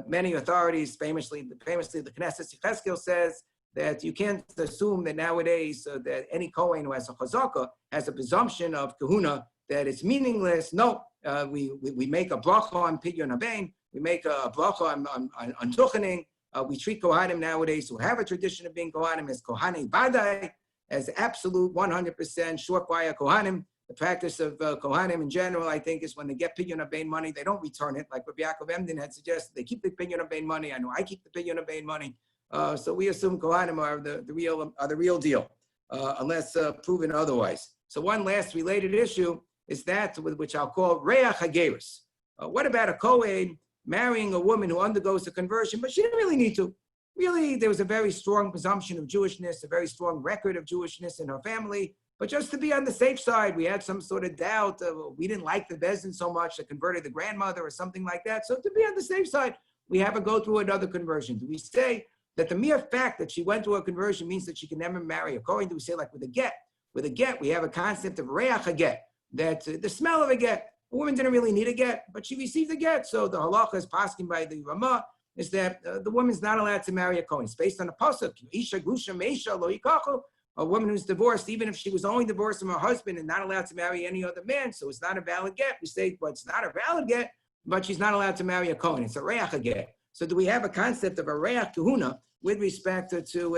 many authorities, famously the Knesset Yechezkel says that you can't assume that nowadays that any Kohen who has a chazaka has a presumption of kahuna, that it's meaningless. No, we make a bracha on pidyon habein, we make a bracha on tuchening. We treat Kohanim nowadays who have a tradition of being Kohanim as Kohanim Badai, as absolute 100% surefire Kohanim. The practice of Kohanim in general, I think, is when they get pidyon habein money, they don't return it. Like Rabbi Yaakov Emden had suggested, they keep the pidyon habein money. I know I keep the pidyon habein money. So we assume Kohanim are the real deal, unless proven otherwise. So one last related issue is that which I'll call Reach HaGeirus. What about a Kohen marrying a woman who undergoes a conversion, but she didn't really need to? Really, there was a very strong presumption of Jewishness, a very strong record of Jewishness in her family. But just to be on the safe side, we had some sort of doubt. We didn't like the Bezdin so much that converted the grandmother or something like that. So to be on the safe side, we have her go through another conversion. Do we say that the mere fact that she went through a conversion means that she can never marry a Kohen? Do we say like with a get? With a get, we have a concept of Reach HaGet, that the smell of a get. A woman didn't really need a get, but she received a get. So the halacha is passing by the Ramah is that the woman's not allowed to marry a Kohen. It's based on a pasuk, Isha Gusha Meisha Lo Yikachu, a woman who's divorced, even if she was only divorced from her husband and not allowed to marry any other man, so it's not a valid get. We say, well, it's not a valid get, but she's not allowed to marry a Kohen. It's a Reach get. So do we have a concept of a Reach Kahuna with respect to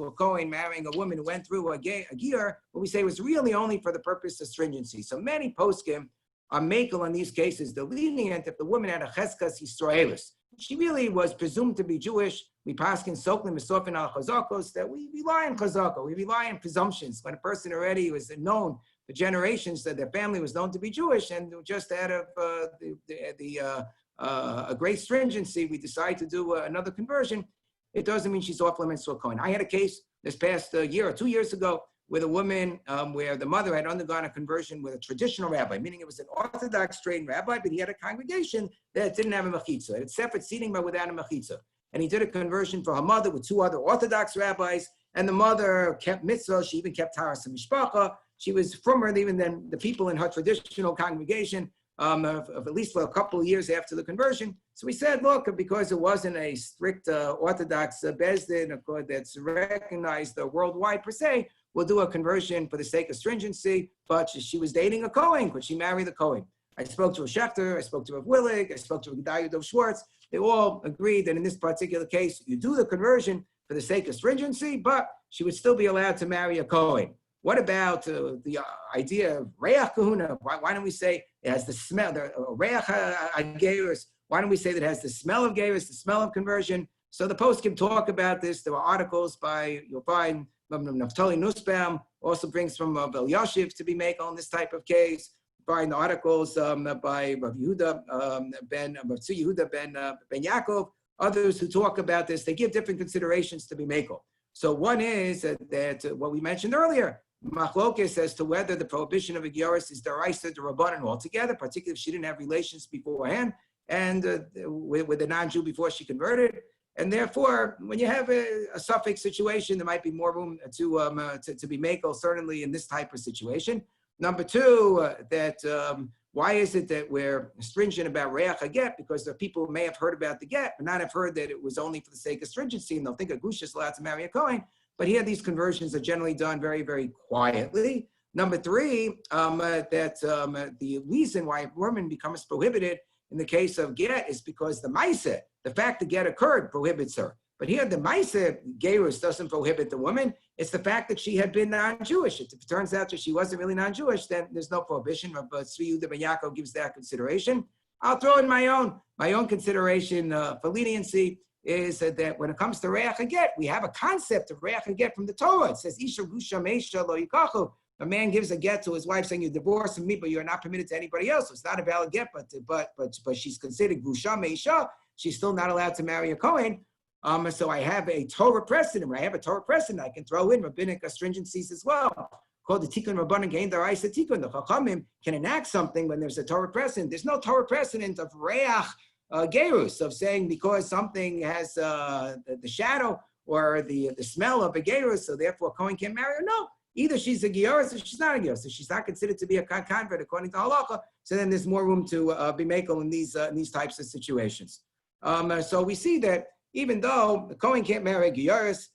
a Kohen marrying a woman who went through a Giyur? What we say was really only for the purpose of stringency. So many poskim are makel on these cases. They're lenient if the woman had a cheskas Yisraelis. She really was presumed to be Jewish. We paskin soklim misofin al chazakos, that we rely on chazaka. We rely on presumptions. When a person already was known the generations that their family was known to be Jewish, and just out of a great stringency, we decide to do another conversion. It doesn't mean she's off limits to a Kohen. I had a case this past year or 2 years ago with a woman where the mother had undergone a conversion with a traditional rabbi, meaning it was an Orthodox trained rabbi, but he had a congregation that didn't have a mechitza. It had separate seating, but without a mechitza. And he did a conversion for her mother with 2 other Orthodox rabbis, and the mother kept mitzvah. She even kept taras and mishpacha. She was firmer even than the people in her traditional congregation, of at least for a couple of years after the conversion. So we said, look, because it wasn't a strict Orthodox Bezdin that's recognized worldwide per se, we'll do a conversion for the sake of stringency, but she was dating a Kohen. Could she marry the Kohen? I spoke to a Schechter, I spoke to a Willig, I spoke to a Gedalia Dov Schwartz. They all agreed that in this particular case, you do the conversion for the sake of stringency, but she would still be allowed to marry a Kohen. What about the idea of Reach Kahuna? Why don't we say it has the smell, the Reach Geirus? Why don't we say that it has the smell of Geirus, the smell of conversion? So the post can talk about this. There were articles by, you'll find, Naftali Nussbaum, also brings from Bel Yashiv to be made on this type of case. Find articles by Rav Yehuda ben Yaakov, others who talk about this. They give different considerations to be makel. So one is that what we mentioned earlier, machlokes as to whether the prohibition of a gioris is deraisa to rabbanan altogether, particularly if she didn't have relations beforehand and with a non-Jew before she converted. And therefore, when you have a suffix situation, there might be more room to be makel, certainly in this type of situation. Number two, why is it that we're stringent about reach haget? Because the people who may have heard about the get, but not have heard that it was only for the sake of stringency, and they'll think a gush is allowed to marry a Kohen. But here, these conversions are generally done very, very quietly. Number three, the reason why a woman becomes prohibited in the case of get is because the maaseh, the fact that get occurred, prohibits her. But here, the maaseh gerus doesn't prohibit the woman. It's the fact that she had been non-Jewish. If it turns out that she wasn't really non-Jewish, then there's no prohibition. But Shiur ben Yaakov gives that consideration. I'll throw in my own consideration for leniency is that when it comes to reach haget, we have a concept of reach haget from the Torah. It says, Isha gusha meisha lo yikachu. A man gives a get to his wife saying, you're divorced from me, but you're not permitted to anybody else. So it's not a valid get, but she's considered gusha meisha. She's still not allowed to marry a Kohen. So I have a Torah precedent. When I have a Torah precedent, I can throw in rabbinic astringencies as well, called the Tikkun Rabbanan Gein Daraisa Tikkun. The Chachamim can enact something when there's a Torah precedent. There's no Torah precedent of Reach Gerus, of saying because something has the shadow or the smell of a Gerus, so therefore Kohen can't marry her. No, either she's a Gerus or she's not a Gerus. So she's not considered to be a convert according to Halacha. So then there's more room to be makel in these types of situations. So we see that even though the Kohen can't marry a Giyarus,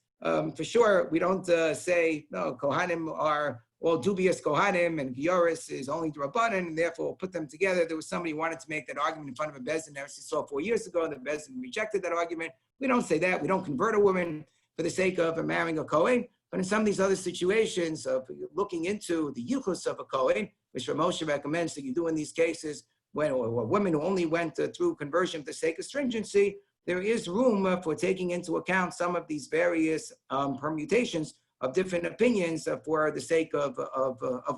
for sure, we don't say, no, Kohanim are all dubious Kohanim and Giyarus is only Rabbanan, and therefore we'll put them together. There was somebody who wanted to make that argument in front of a Bezdin that we saw 4 years ago, and the Bezdin rejected that argument. We don't say that. We don't convert a woman for the sake of marrying a Kohen. But in some of these other situations of looking into the yichus of a Kohen, which Moshe recommends that you do in these cases, when or women who only went through conversion for the sake of stringency, there is room for taking into account some of these various permutations of different opinions for the sake of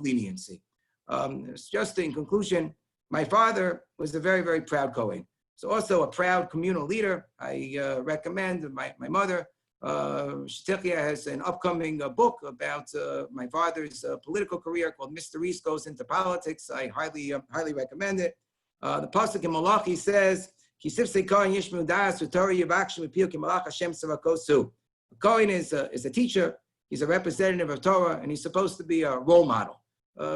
leniency. Just in conclusion, my father was a very, very proud Kohen. So also a proud communal leader. I recommend my mother. Shtichia has an upcoming book about my father's political career called Mr. Reiss Goes into Politics. I highly recommend it. The pasuk in Malachi says, Kohen is a teacher, he's a representative of Torah, and he's supposed to be a role model,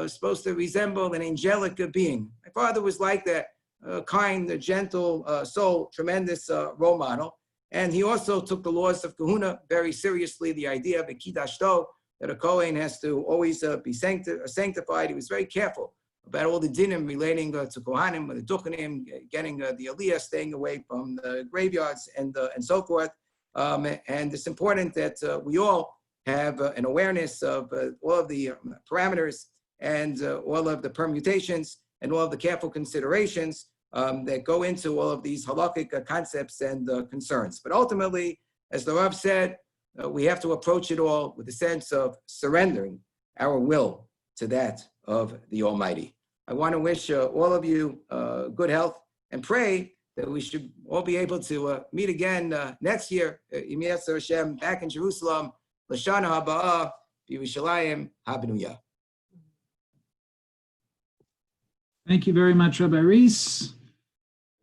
supposed to resemble an angelic being. My father was like that, kind, gentle soul, tremendous role model. And he also took the laws of Kahuna very seriously, the idea of a kidashto, that a Kohen has to always be sanctified. He was very careful about all the dinim relating to Kohanim, the Duchanim, getting the Aliyah, staying away from the graveyards and so forth. And it's important that we all have an awareness of all of the parameters and all of the permutations and all of the careful considerations that go into all of these halakhic concepts and concerns. But ultimately, as the Rav said, we have to approach it all with a sense of surrendering our will to that of the Almighty. I want to wish all of you good health and pray that we should all be able to meet again next year, Im Yetzer Hashem, back in Jerusalem, Lashana Haba'ah, B'Yerushalayim, Habenuya. Thank you very much, Rabbi Reiss.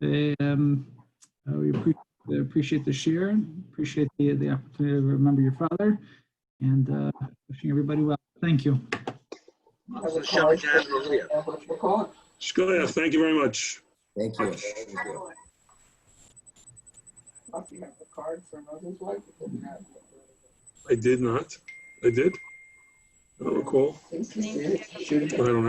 We appreciate the share, appreciate the opportunity to remember your father, and wishing everybody well. Thank you. Shkoyach, thank you very much. Thank you. I did not. I did? I don't recall. I don't